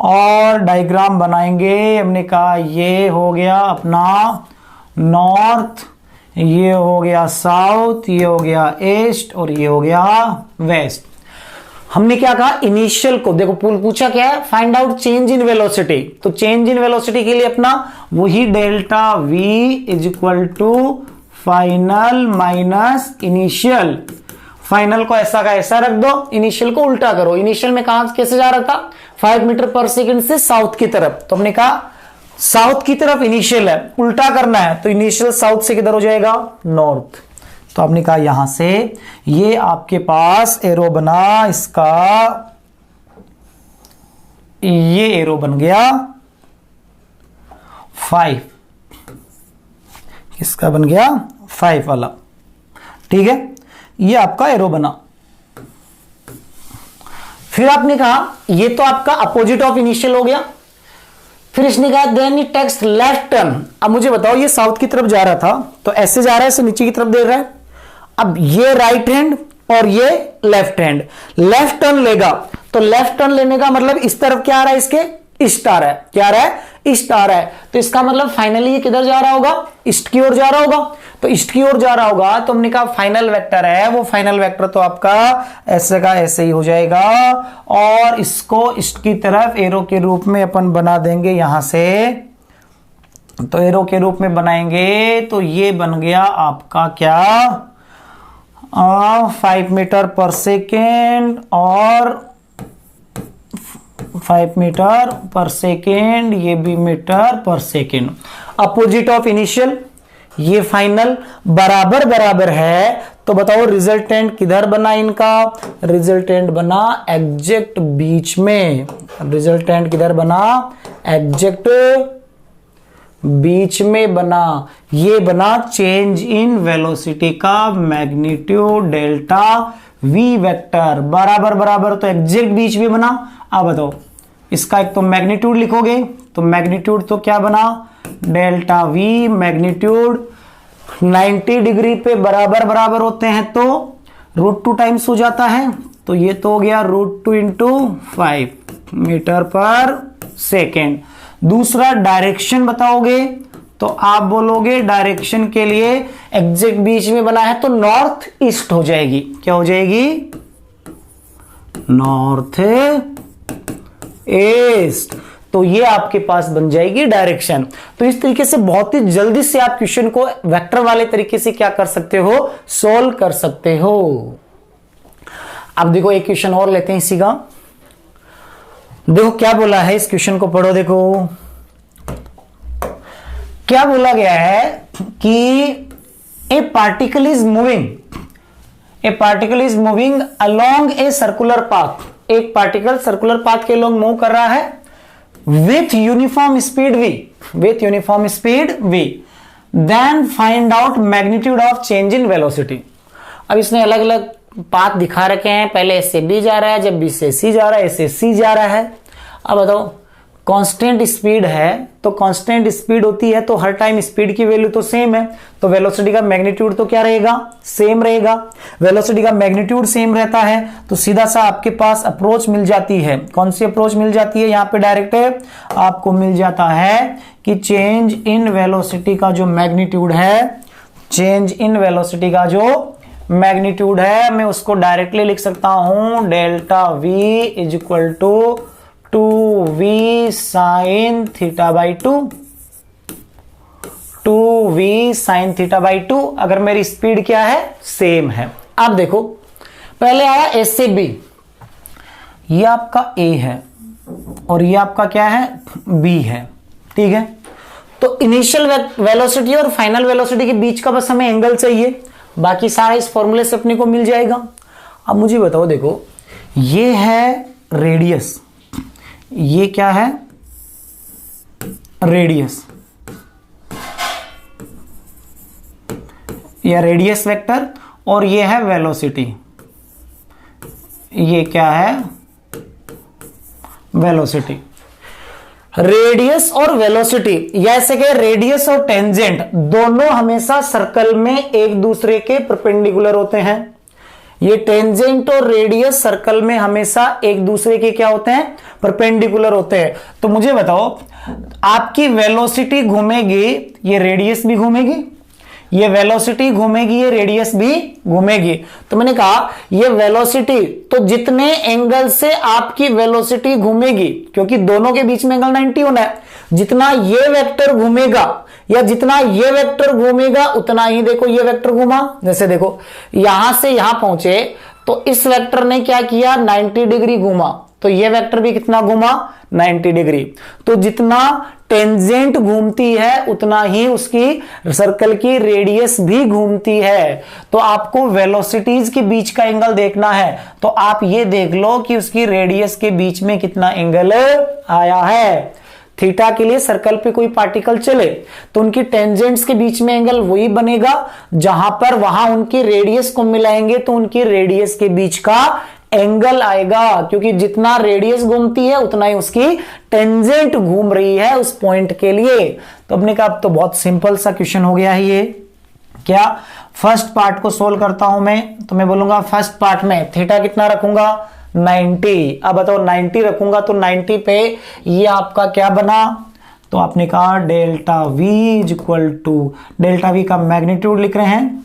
और डायग्राम बनाएंगे। हमने कहा ये हो गया अपना नॉर्थ, ये हो गया साउथ, ये हो गया ईस्ट और ये हो गया वेस्ट। हमने क्या कहा, इनिशियल को देखो पूछा क्या है, find out change in velocity. तो चेंज इन वेलोसिटी के लिए अपना वही delta V is equal to final minus initial. Final को ऐसा का ऐसा रख दो, इनिशियल को उल्टा करो। इनिशियल में कहां कैसे जा रहा था, 5 मीटर पर सेकेंड से साउथ की तरफ, तो हमने कहा साउथ की तरफ इनिशियल है, उल्टा करना है, तो इनिशियल साउथ से किधर हो जाएगा, नॉर्थ। तो आपने कहा यहां से ये आपके पास एरो बना, इसका ये एरो बन गया 5, किसका बन गया 5 वाला, ठीक है, ये आपका एरो बना। फिर आपने कहा ये तो आपका अपोजिट ऑफ इनिशियल हो गया, फिर इसने कहा then it takes left turn. अब मुझे बताओ ये साउथ की तरफ जा रहा था तो ऐसे जा रहा है, ऐसे नीचे की तरफ देख रहा है। अब ये राइट हैंड और ये लेफ्ट हैंड, लेफ्ट टर्न लेगा तो लेफ्ट टर्न लेने का मतलब इस तरफ क्या आ रहा है, इसके ईस्ट आ रहा है। क्या आ रहा है? ईस्ट आ रहा है। तो इसका मतलब फाइनली ये किधर जा रहा होगा? ईस्ट की ओर जा रहा होगा। तो ईस्ट की ओर जा रहा होगा तो हमने कहा फाइनल वेक्टर है, वो फाइनल वेक्टर तो आपका ऐसे का ऐसे ही हो जाएगा और इसको ईस्ट की तरफ एरो के रूप में अपन बना देंगे यहां से। तो एरो के रूप में बनाएंगे तो ये बन गया आपका क्या 5 मीटर पर सेकेंड और 5 मीटर पर सेकेंड, ये भी metre per second. Opposite of initial, ये फाइनल बराबर बराबर है। तो बताओ रिजल्टेंट किधर बना इनका? रिजल्टेंट बना एग्जैक्ट बीच में। रिजल्टेंट किधर बना? एग्जैक्ट बीच में बना। ये बना चेंज इन वेलोसिटी का मैग्नीट्यूड डेल्टा वी वेक्टर बराबर बराबर, तो एग्जैक्ट बीच में बना। अब बताओ इसका एक तो मैग्नीट्यूड लिखोगे तो मैग्नीट्यूड तो क्या बना? डेल्टा वी मैग्नीट्यूड 90 डिग्री पे बराबर बराबर होते हैं तो √2 टाइम्स हो जाता है। तो ये तो हो गया √2 इंटू 5 मीटर पर सेकेंड। दूसरा डायरेक्शन बताओगे तो आप बोलोगे डायरेक्शन के लिए एग्जैक्ट बीच में बना है तो नॉर्थ ईस्ट हो जाएगी। क्या हो जाएगी? North east. तो ये आपके पास बन जाएगी डायरेक्शन। तो इस तरीके से बहुत ही जल्दी से आप क्वेश्चन को वेक्टर वाले तरीके से क्या कर सकते हो? सोल्व कर सकते हो। अब देखो एक क्वेश्चन और लेते हैं इसी का। देखो क्या बोला है, इस क्वेश्चन को पढ़ो। देखो क्या बोला गया है कि a particle is moving along a circular path. एक पार्टिकल सर्कुलर पाथ के अलोंग मूव कर रहा है with uniform speed v, then find out magnitude of change in velocity. अब इसने अलग अलग पाथ दिखा रखे हैं, पहले ए से बी जा रहा है, जब बी से सी जा रहा है, ए से सी जा रहा है। अब बताओ कांस्टेंट स्पीड है तो कांस्टेंट स्पीड होती है तो हर टाइम स्पीड की वैल्यू तो सेम है, तो वेलोसिटी का मैग्नीट्यूड तो क्या रहेगा? सेम रहेगा। वेलोसिटी का मैग्नीट्यूड सेम रहता है तो सीधा सा आपके पास अप्रोच मिल जाती है। कौन सी अप्रोच मिल जाती है? यहां पे डायरेक्ट आपको मिल जाता है कि चेंज इन वेलोसिटी का जो मैग्नीट्यूड है, चेंज इन वेलोसिटी का जो मैग्नीट्यूड है मैं उसको डायरेक्टली लिख सकता हूं delta V is equal to 2v sin theta by 2v sin theta by 2 अगर मेरी स्पीड क्या है? सेम है। अब देखो पहले आया ए से बी, ये आपका ए है और ये आपका क्या है? बी है। ठीक है, तो इनिशियल वेलोसिटी और फाइनल वेलोसिटी के बीच का बस हमें एंगल चाहिए, बाकी सारा इस फॉर्मूले से अपने को मिल जाएगा। अब मुझे बताओ, देखो ये है रेडियस, ये क्या है? रेडियस, या रेडियस वेक्टर, और ये है वेलोसिटी। ये क्या है? वेलोसिटी। रेडियस और वेलोसिटी, ऐसे के रेडियस और टेंजेंट दोनों हमेशा सर्कल में एक दूसरे के परपेंडिकुलर होते हैं। ये टेंजेंट और रेडियस सर्कल में हमेशा एक दूसरे के क्या होते हैं? परपेंडिकुलर होते हैं। तो मुझे बताओ आपकी वेलोसिटी घूमेगी, ये रेडियस भी घूमेगी, ये वेलोसिटी घूमेगी, ये रेडियस भी घूमेगी। तो मैंने कहा ये वेलोसिटी, तो जितने एंगल से आपकी वेलोसिटी घूमेगी, क्योंकि दोनों के बीच में एंगल 90 होना है, जितना ये वेक्टर घूमेगा या जितना ये वेक्टर घूमेगा उतना ही देखो ये वेक्टर घूमा। जैसे देखो यहां से यहां पहुंचे तो इस वेक्टर ने क्या किया? 90 डिग्री घूमा, तो ये वेक्टर भी कितना घूमा? 90 डिग्री। तो जितना टेंजेंट घूमती है उतना ही उसकी सर्कल की रेडियस भी घूमती है। तो आपको वेलोसिटीज के बीच का एंगल देखना है तो आप ये देख लो कि उसकी रेडियस के बीच में कितना एंगल आया है। थीटा के लिए सर्कल पे कोई पार्टिकल चले तो उनकी टेंजेंट्स के बीच में एंगल वही बनेगा जहां पर वहां उनकी रेडियस को मिलाएंगे तो उनकी रेडियस के बीच का एंगल आएगा, क्योंकि जितना रेडियस घूमती है उतना ही उसकी टेंजेंट घूम रही है उस पॉइंट के लिए। तो अपने का अब तो बहुत सिंपल सा क्वेश्चन हो गया है ये। क्या फर्स्ट पार्ट को सोल्व करता हूं मैं, तो मैं बोलूंगा फर्स्ट पार्ट में थीटा कितना रखूंगा 90। अब बताओ 90 रखूंगा तो 90 पे ये आपका क्या बना, तो आपने कहा delta V is equal to, delta V का मैग्नीट्यूड लिख रहे हैं,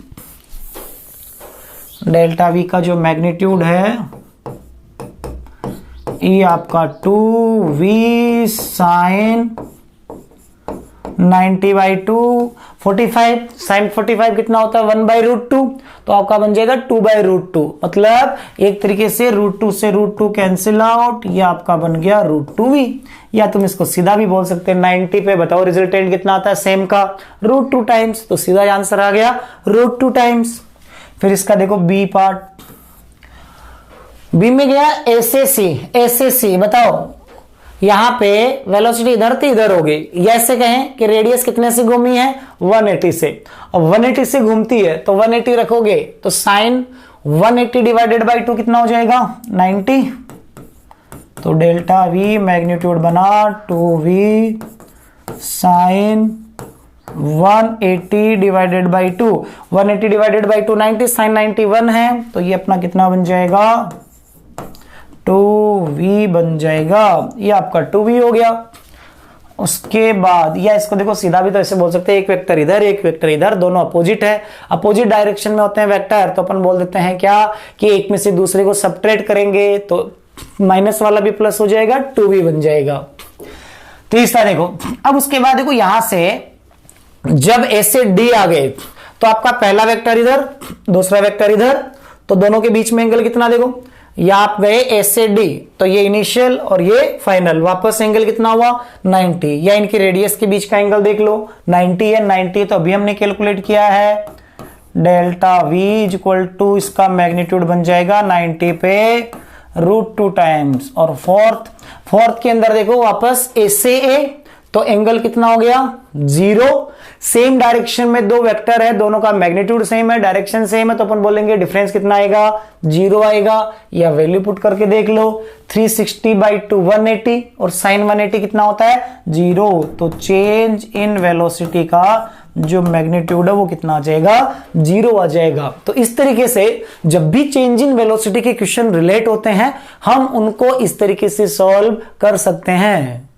डेल्टा वी का जो मैग्नीट्यूड है ये आपका 2v साइन 90/2, 45 साइन 45 कितना होता है 1/√2, तो आपका बन जाएगा 2/√2, मतलब एक तरीके से √2 से √2 कैंसिल आउट, ये आपका बन गया √2v। या तुम इसको सीधा भी बोल सकते हैं 90 पे बताओ रिजल्टेंट कितना आता है सेम का √2 टाइम्स, तो सीधा आंसर आ गया √2 टाइम्स। फिर इसका देखो बी पार्ट, बी में गया एसएसी बताओ, यहां पे वेलोसिटी इधर थी इधर हो गई, या ऐसे कहें कि रेडियस कितने से घूमी है 180 से, और 180 से घूमती है तो 180 रखोगे तो साइन 180 डिवाइडेड बाई 2 कितना हो जाएगा 90, तो डेल्टा वी मैग्नीट्यूड बना 2v sine 180 divided by 2, 180 divided by 2 90, sine 91 है, तो ये अपना कितना बन जाएगा 2v बन जाएगा, ये आपका 2v हो गया। उसके बाद या इसको देखो सीधा भी तो ऐसे बोल सकते हैं, एक वेक्टर इधर एक वेक्टर इधर, दोनों अपोजिट है, अपोजिट डायरेक्शन में होते हैं वेक्टर, तो अपन बोल देते हैं क्या कि एक में से दूसरे को सबट्रैक्ट करेंगे तो माइनस वाला भी प्लस हो जाएगा 2v बन जाएगा। तीसरा देखो, अब उसके बाद देखो यहां से जब ए से डी आ गए तो आपका पहला वेक्टर इधर दूसरा वेक्टर इधर, तो दोनों के बीच में एंगल कितना देखो, या आप गए ए से डी तो ये इनिशियल और ये फाइनल, वापस एंगल कितना हुआ 90, या इनकी रेडियस के बीच का एंगल देख लो 90 है, 90 तो अभी हमने कैलकुलेट किया है, delta V is equal to इसका मैग्नीट्यूड बन जाएगा 90 पे √2 टाइम्स, और फोर्थ के अंदर देखो वापस ए से ए, तो एंगल कितना हो गया 0, सेम डायरेक्शन में दो वेक्टर है, दोनों का मैग्नीट्यूड सेम है, डायरेक्शन सेम है, तो अपन बोलेंगे डिफरेंस कितना आएगा 0 आएगा, या वैल्यू पुट करके देख लो 360/2 180, और साइन 180 कितना होता है 0, तो चेंज इन वेलोसिटी का जो मैग्नीट्यूड है वो कितना आ जाएगा 0 आ जाएगा। तो इस तरीके से जब भी चेंज इन वेलोसिटी के क्वेश्चन रिलेट होते हैं हम उनको इस तरीके से सॉल्व कर सकते हैं।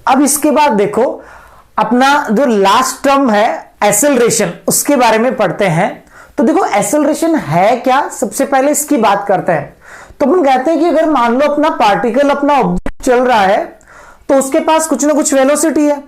अब इसके बाद देखो अपना जो लास्ट टर्म है एक्सेलरेशन, उसके बारे में पढ़ते हैं। तो देखो एक्सेलरेशन है क्या, सबसे पहले इसकी बात करते हैं। तो अपन कहते हैं कि अगर मान लो अपना पार्टिकल अपना ऑब्जेक्ट चल रहा है तो उसके पास कुछ ना कुछ वेलोसिटी है।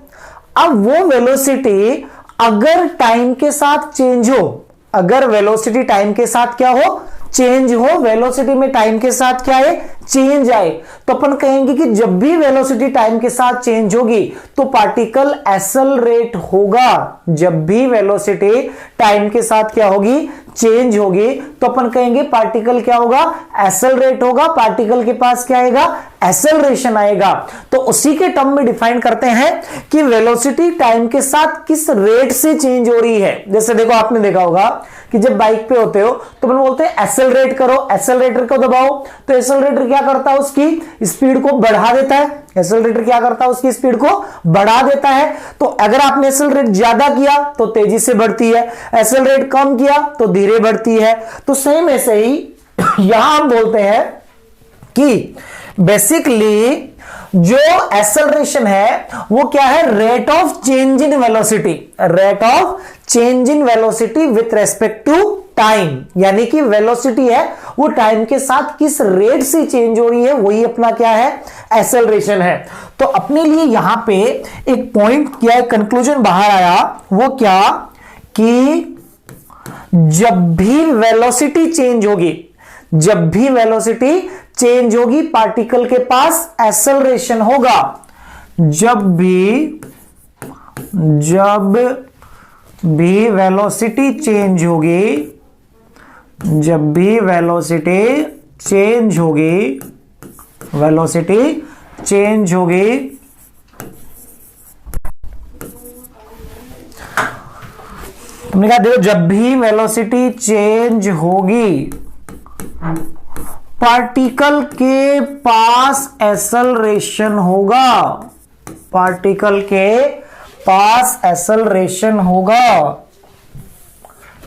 अब वो वेलोसिटी अगर टाइम के साथ चेंज हो, अगर वेलोसिटी टाइम के साथ क्या हो चेंज हो, वेलोसिटी में टाइम के साथ क्या है चेंज आए, तो अपन कहेंगे कि जब भी वेलोसिटी टाइम के साथ चेंज होगी तो पार्टिकल एक्सेलरेट होगा। जब भी वेलोसिटी टाइम के साथ क्या होगी चेंज होगी तो अपन कहेंगे पार्टिकल क्या होगा एक्सेलरेट होगा, पार्टिकल के पास क्या आएगा एक्सेलरेशन आएगा। तो उसी के टर्म में डिफाइन करते हैं कि वेलोसिटी टाइम के साथ किस रेट से चेंज हो रही है। जैसे देखो आपने देखा होगा कि जब बाइक पे होते हो तो अपन बोलते हैं एक्सेलरेट करो, एक्सेलरेटर को दबाओ, तो एक्सेलरेटर क्या करता है उसकी स्पीड को बढ़ा देता है, एक्सेलरेटर क्या करता है उसकी स्पीड को बढ़ा देता है। तो अगर आपने एक्सेलरेट ज्यादा किया तो तेजी से बढ़ती है, एक्सेलरेट कम किया तो धीरे बढ़ती है। तो सेम ऐसे ही यहां हम बोलते हैं कि बेसिकली जो एक्सेलरेशन है वो क्या है rate of change in velocity, rate of change in velocity with respect to time, यानी कि वेलोसिटी है वो टाइम के साथ किस रेट से चेंज हो रही है वही अपना क्या है एक्सेलरेशन है। तो अपने लिए यहां पे एक पॉइंट क्या है कंक्लूजन बाहर आया, वो क्या कि जब भी वेलोसिटी चेंज होगी, जब भी वेलोसिटी चेंज होगी पार्टिकल के पास एक्सेलरेशन होगा। जब भी वेलोसिटी चेंज होगी, जब भी वेलोसिटी चेंज होगी, वेलोसिटी चेंज होगी तुमने कहा देखो जब भी वेलोसिटी चेंज होगी पार्टिकल के पास एक्सेलरेशन होगा, पार्टिकल के पास एक्सेलरेशन होगा,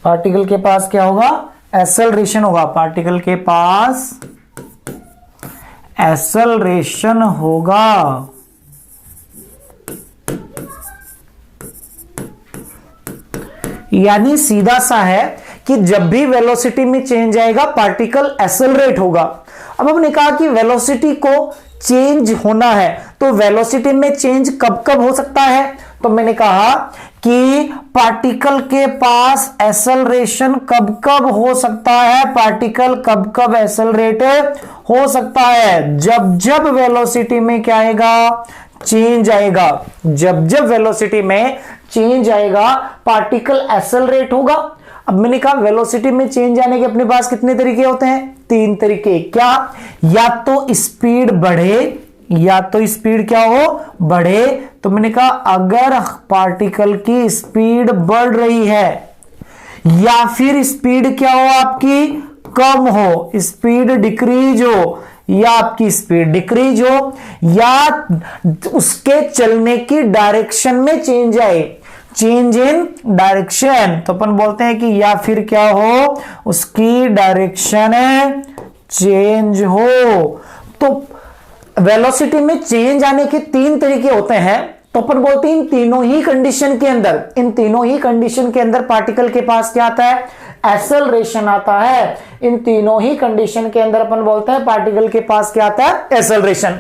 पार्टिकल के पास क्या होगा, एक्सेलरेशन होगा, पार्टिकल के पास एक्सेलरेशन होगा। यानी सीधा सा है कि जब भी वेलोसिटी में चेंज आएगा पार्टिकल एक्सेलरेट होगा। अब हमने कहा कि वेलोसिटी को चेंज होना है तो वेलोसिटी में चेंज कब कब हो सकता है, तो मैंने कहा कि पार्टिकल के पास एक्सेलरेशन कब कब हो सकता है, पार्टिकल कब कब एक्सेलरेट हो सकता है, जब जब वेलोसिटी में क्या आएगा, चेंज आएगा, जब जब वेलोसिटी में चेंज आएगा पार्टिकल एक्सेलरेट होगा। अब मैंने कहा वेलोसिटी में चेंज आने के अपने पास कितने तरीके होते हैं, 3 तरीके। क्या, या तो स्पीड बढ़े, या तो स्पीड क्या हो, बढ़े। तो मैंने कहा अगर पार्टिकल की स्पीड बढ़ रही है, या फिर स्पीड क्या हो आपकी, कम हो, स्पीड डिक्रीज हो, या आपकी स्पीड डिक्रीज हो, या उसके चलने की डायरेक्शन में चेंज आए, चेंज इन डायरेक्शन, तो अपन बोलते हैं कि या फिर क्या हो, उसकी डायरेक्शन चेंज हो। तो वेलोसिटी में चेंज आने के 3 तरीके होते हैं, तो अपन बोलते हैं इन तीनों ही कंडीशन के अंदर, इन तीनों ही कंडीशन के अंदर पार्टिकल के पास क्या आता है, एक्सेलरेशन आता है। इन तीनों ही कंडीशन के अंदर अपन बोलते हैं पार्टिकल के पास क्या आता है, एक्सेलरेशन।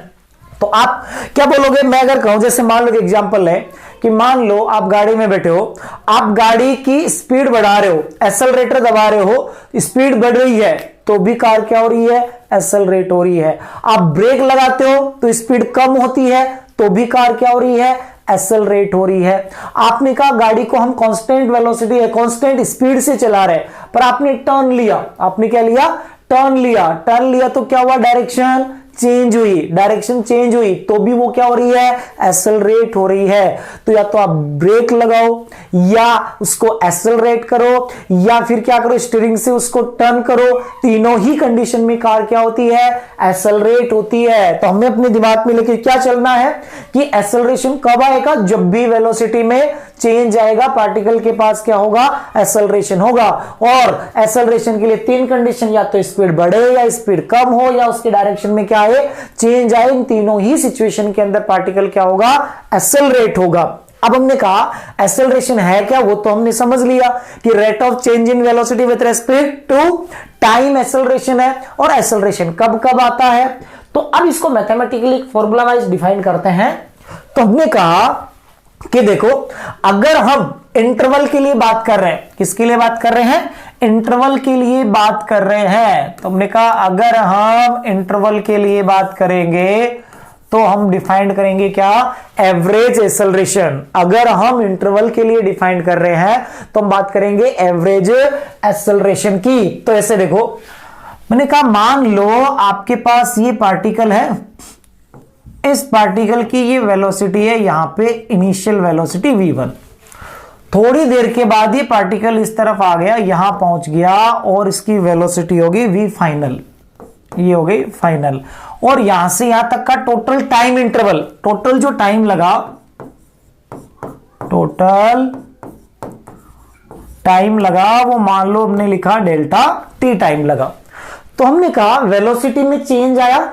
तो आप क्या बोलोगे, मैं अगर कहूं, जैसे मान लो एग्जांपल है कि मान लो आप गाड़ी में बैठे हो, आप गाड़ी की स्पीड बढ़ा रहे हो, एक्सेलरेटर दबा रहे हो, स्पीड बढ़ रही है तो भी कार क्या हो रही है, एक्सेलरेट हो रही है। आप ब्रेक लगाते हो तो स्पीड कम होती है तो भी कार क्या हो रही है, एक्सेलरेट हो रही है। आपने कहा गाड़ी को हम कांस्टेंट वेलोसिटी है, कांस्टेंट स्पीड से चला रहे, पर आपने टर्न लिया, आपने क्या लिया, टर्न लिया, टर्न लिया तो क्या हुआ, डायरेक्शन चेंज हुई, डायरेक्शन चेंज हुई तो भी वो क्या हो रही है, एक्सेलरेट हो रही है। तो या तो आप ब्रेक लगाओ, या उसको एक्सेलरेट करो, या फिर क्या करो, स्टीयरिंग से उसको टर्न करो, तीनों ही कंडीशन में कार क्या होती है, एक्सेलरेट होती है। तो हमें अपने दिमाग में लेके क्या चलना है कि एक्सेलरेशन कब आएगा, जब भी वेलोसिटी में चेंज आएगा पार्टिकल के पास क्या होगा, एक्सेलरेशन होगा। और एक्सेलरेशन के लिए 3 कंडीशन, या तो स्पीड बढ़े, या स्पीड कम हो, या उसके डायरेक्शन में क्या आए, चेंज आए। इन तीनों ही सिचुएशन के अंदर पार्टिकल क्या होगा, एक्सेलरेट होगा। अब हमने कहा एक्सेलरेशन है क्या, वो तो हमने समझ लिया कि rate of change in velocity with respect to time acceleration है, और एक्सेलरेशन कब कब आता है। तो अब इसको मैथमेटिकली फॉर्मूला वाइज डिफाइन करते हैं। तो हमने कहा कि देखो, अगर हम इंटरवल के लिए बात कर रहे हैं, किसके लिए बात कर रहे हैं, इंटरवल के लिए बात कर रहे हैं, तो हमने कहा अगर हम इंटरवल के लिए बात करेंगे तो हम डिफाइन करेंगे क्या, एवरेज एक्सेलरेशन। अगर हम इंटरवल के लिए डिफाइन कर रहे हैं तो हम बात करेंगे एवरेज एक्सेलरेशन की। तो ऐसे देखो, मैंने कहा मान लो आपके पास ये पार्टिकल है, इस पार्टिकल की ये वेलोसिटी है, यहां पे इनिशियल वेलोसिटी v1, थोड़ी देर के बाद ये पार्टिकल इस तरफ आ गया, यहां पहुंच गया, और इसकी वेलोसिटी होगी v फाइनल, ये हो गई फाइनल। और यहां से यहां तक का टोटल टाइम इंटरवल, टोटल जो टाइम लगा, टोटल टाइम लगा वो मान लो हमने लिखा डेल्टा t टाइम लगा। तो हमने कहा वेलोसिटी में चेंज आया,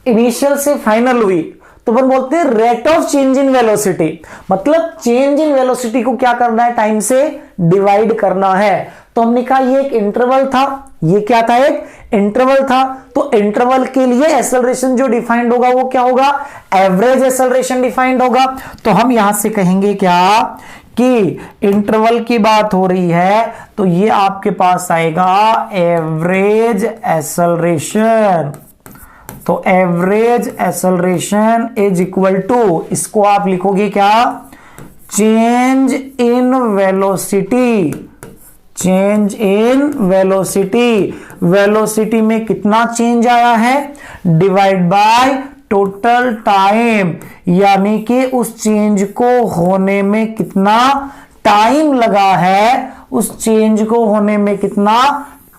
इनिशियल से फाइनल हुई, तो अपन बोलते हैं rate of change in velocity. मतलब चेंज इन वेलोसिटी को क्या करना है, टाइम से डिवाइड करना है। तो हमने कहा ये एक इंटरवल था, ये क्या था, एक इंटरवल था। तो इंटरवल के लिए एक्सेलरेशन जो डिफाइंड होगा वो क्या होगा, एवरेज एक्सेलरेशन डिफाइंड होगा। तो हम यहां से कहेंगे क्या कि इंटरवल की बात हो रही है तो ये आपके पास आएगा एवरेज एक्सेलरेशन। तो average acceleration is equal to, इसको आप लिखोगे क्या, change in velocity, change in velocity, velocity में कितना चेंज आया है डिवाइड बाय टोटल टाइम, यानी कि उस चेंज को होने में कितना टाइम लगा है, उस चेंज को होने में कितना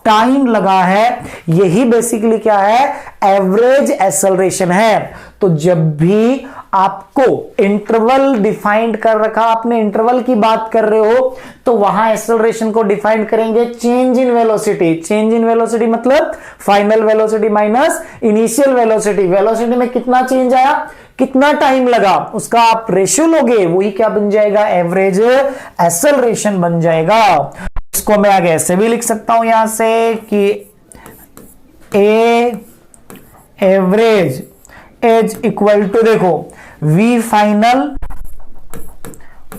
टाइम लगा है, यही बेसिकली क्या है, एवरेज एक्सेलरेशन है। तो जब भी आपको इंटरवल डिफाइंड कर रखा, आपने इंटरवल की बात कर रहे हो, तो वहां एक्सेलरेशन को डिफाइन करेंगे change in velocity. Change in velocity मतलब final velocity minus initial velocity. Velocity में कितना चेंज आया, कितना टाइम लगा, उसका आप रेशियो लोगे, वही क्या बन जाएगा, एवरेज एक्सेलरेशन बन जाएगा। इसको मैं आगे ऐसे भी लिख सकता हूं यहां से कि A average is equal to, देखो v final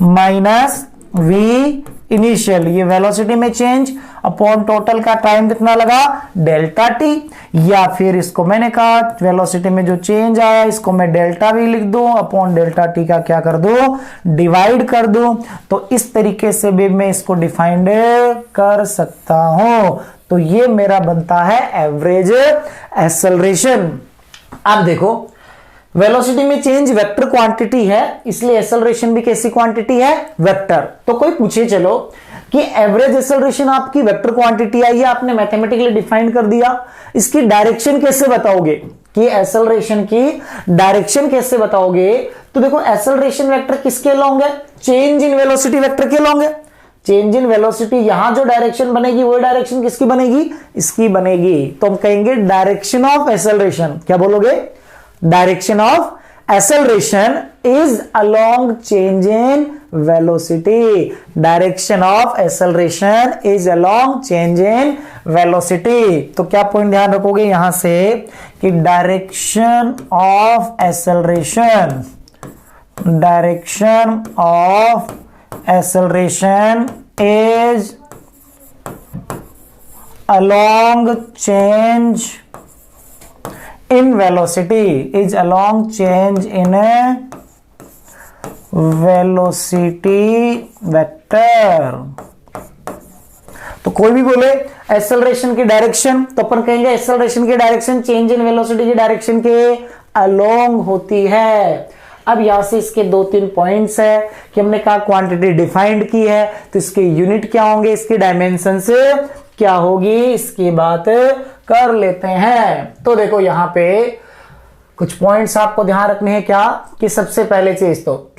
minus v initial, ये वेलोसिटी में चेंज अपॉन टोटल का टाइम कितना लगा, डेल्टा टी। या फिर इसको मैंने कहा वेलोसिटी में जो चेंज आया इसको मैं डेल्टा v लिख दूं, अपॉन डेल्टा टी का क्या कर दूं, डिवाइड कर दूं। तो इस तरीके से भी मैं इसको डिफाइंड कर सकता हूं। तो ये मेरा बनता है एवरेज एक्सेलरेशन। अब देखो वेलोसिटी में चेंज वेक्टर क्वांटिटी है, इसलिए एक्सेलरेशन भी कैसी क्वांटिटी है, वेक्टर। तो कोई पूछे चलो कि एवरेज एक्सेलरेशन आपकी वेक्टर क्वांटिटी आई है, आपने मैथमेटिकली डिफाइन कर दिया, इसकी डायरेक्शन कैसे बताओगे, कि एक्सेलरेशन की डायरेक्शन कैसे बताओगे। तो देखो एक्सेलरेशन वेक्टर किसके अलोंग है, चेंज इन वेलोसिटी वेक्टर के अलोंग है। चेंज इन वेलोसिटी, यहां जो डायरेक्शन बनेगी वो डायरेक्शन किसकी बनेगी, इसकी बनेगी। तो हम कहेंगे डायरेक्शन ऑफ एक्सेलरेशन, क्या बोलोगे, direction of acceleration is along change in velocity. Direction of acceleration is along change in velocity. तो क्या पॉइंट ध्यान रखोगे यहां से कि direction of acceleration, direction of acceleration is along change in velocity, is along change in a velocity vector। तो कोई भी बोले एक्सेलरेशन की डायरेक्शन, तो अपन कहेंगे एक्सेलरेशन की डायरेक्शन चेंज इन वेलोसिटी की डायरेक्शन के अलोंग होती है। अब यहां से इसके दो तीन पॉइंट्स है कि हमने कहा क्वांटिटी डिफाइंड की है, तो इसके यूनिट क्या होंगे, इसकी डायमेंशन से क्या होगी, इसकी बात कर लेते हैं। तो देखो यहां पे कुछ पॉइंट्स आपको ध्यान रखने हैं, क्या कि सबसे पहले चीज तो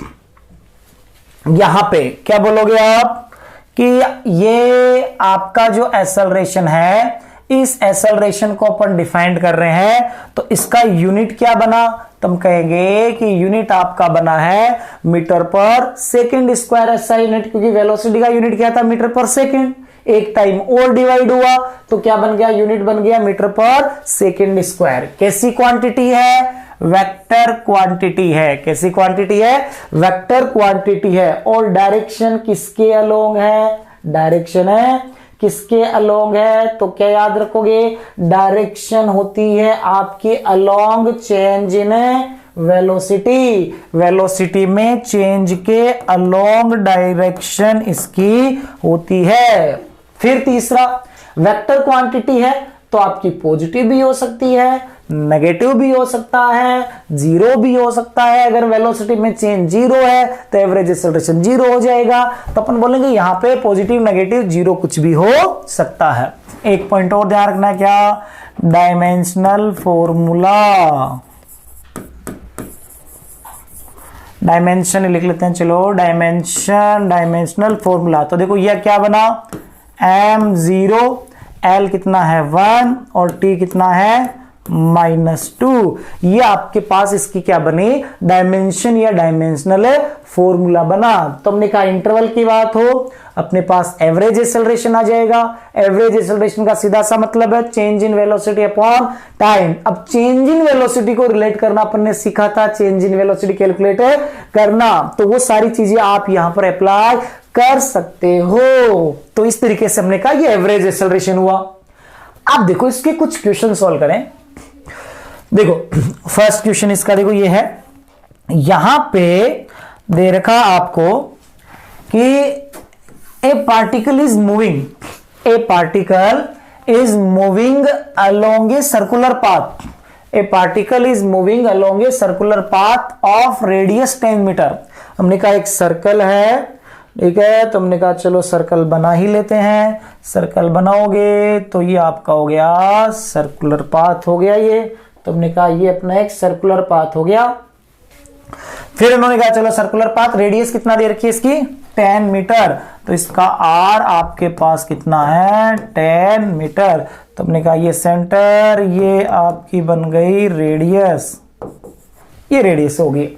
यहां पे क्या बोलोगे आप कि ये आपका जो एक्सेलरेशन है, इस एक्सेलरेशन को अपन डिफाइंड कर रहे हैं, तो इसका यूनिट क्या बना, तुम कहेंगे कि यूनिट आपका बना है मीटर पर सेकंड स्क्वायर। ऐसा यूनिट, क्योंकि वेलोसिटी का यूनिट क्या था, मीटर पर सेकंड। एक टाइम और डिवाइड हुआ तो क्या बन गया, यूनिट बन गया मीटर पर सेकंड स्क्वायर। कैसी क्वांटिटी है, वेक्टर क्वांटिटी है। कैसी क्वांटिटी है, वेक्टर क्वांटिटी है। और डायरेक्शन किसके अलोंग है, डायरेक्शन है किसके अलोंग है, तो क्या याद रखोगे, डायरेक्शन होती है आपकी along change in velocity. Velocity में चेंज के अलोंग डायरेक्शन इसकी होती है। फिर तीसरा, वेक्टर क्वांटिटी है तो आपकी पॉजिटिव भी हो सकती है, नेगेटिव भी हो सकता है, जीरो भी हो सकता है। अगर वेलोसिटी में चेंज जीरो है तो एवरेज एक्सेलरेशन जीरो हो जाएगा। तो अपन बोलेंगे यहां पे पॉजिटिव, नेगेटिव, जीरो कुछ भी हो सकता है। एक पॉइंट और ध्यान रखना, क्या, डायमेंशनल फॉर्मूला। डायमेंशन लिख लेते हैं, चलो डायमेंशन, डायमेंशनल फॉर्मूला। तो देखो यह क्या बना, m0, l कितना है 1 और t कितना है -2। ये आपके पास इसकी क्या बनी, डायमेंशन या डायमेंशनल फॉर्मूला बना। तो हमने कहा इंटरवल की बात हो, अपने पास एवरेज एक्सेलरेशन आ जाएगा। एवरेज एक्सेलरेशन का सीधा सा मतलब है change in velocity upon time. अब चेंज इन वेलोसिटी को रिलेट करना अपन ने सीखा था, चेंज इन वेलोसिटी कैलकुलेट करना, तो वो सारी चीजें आप यहां पर अप्लाई कर सकते हो। तो इस तरीके से हमने कहा ये एवरेज एक्सेलरेशन हुआ। अब देखो इसके कुछ क्वेश्चन सॉल्व करें। देखो फर्स्ट क्वेश्चन इसका देखो ये है, यहां पे दे रखा आपको कि a particle is moving, a particle is moving along a circular path, a particle is moving along a circular path of radius 10 metre. हमने कहा एक सर्कल है ठीक है। तो हमने कहा चलो सर्कल बना ही लेते हैं। सर्कल बनाओगे तो ये आपका हो गया सर्कुलर पाथ हो गया ये। तो हमने कहा ये अपना एक सर्कुलर पाथ हो गया। फिर उन्होंने कहा चलो सर्कुलर पाथ, रेडियस कितना दे रखी है इसकी 10 मीटर, तो इसका आर आपके पास कितना है 10 मीटर। तो हमने कहा ये सेंटर, ये आपकी बन गई रेडियस, ये रेडियस होगी।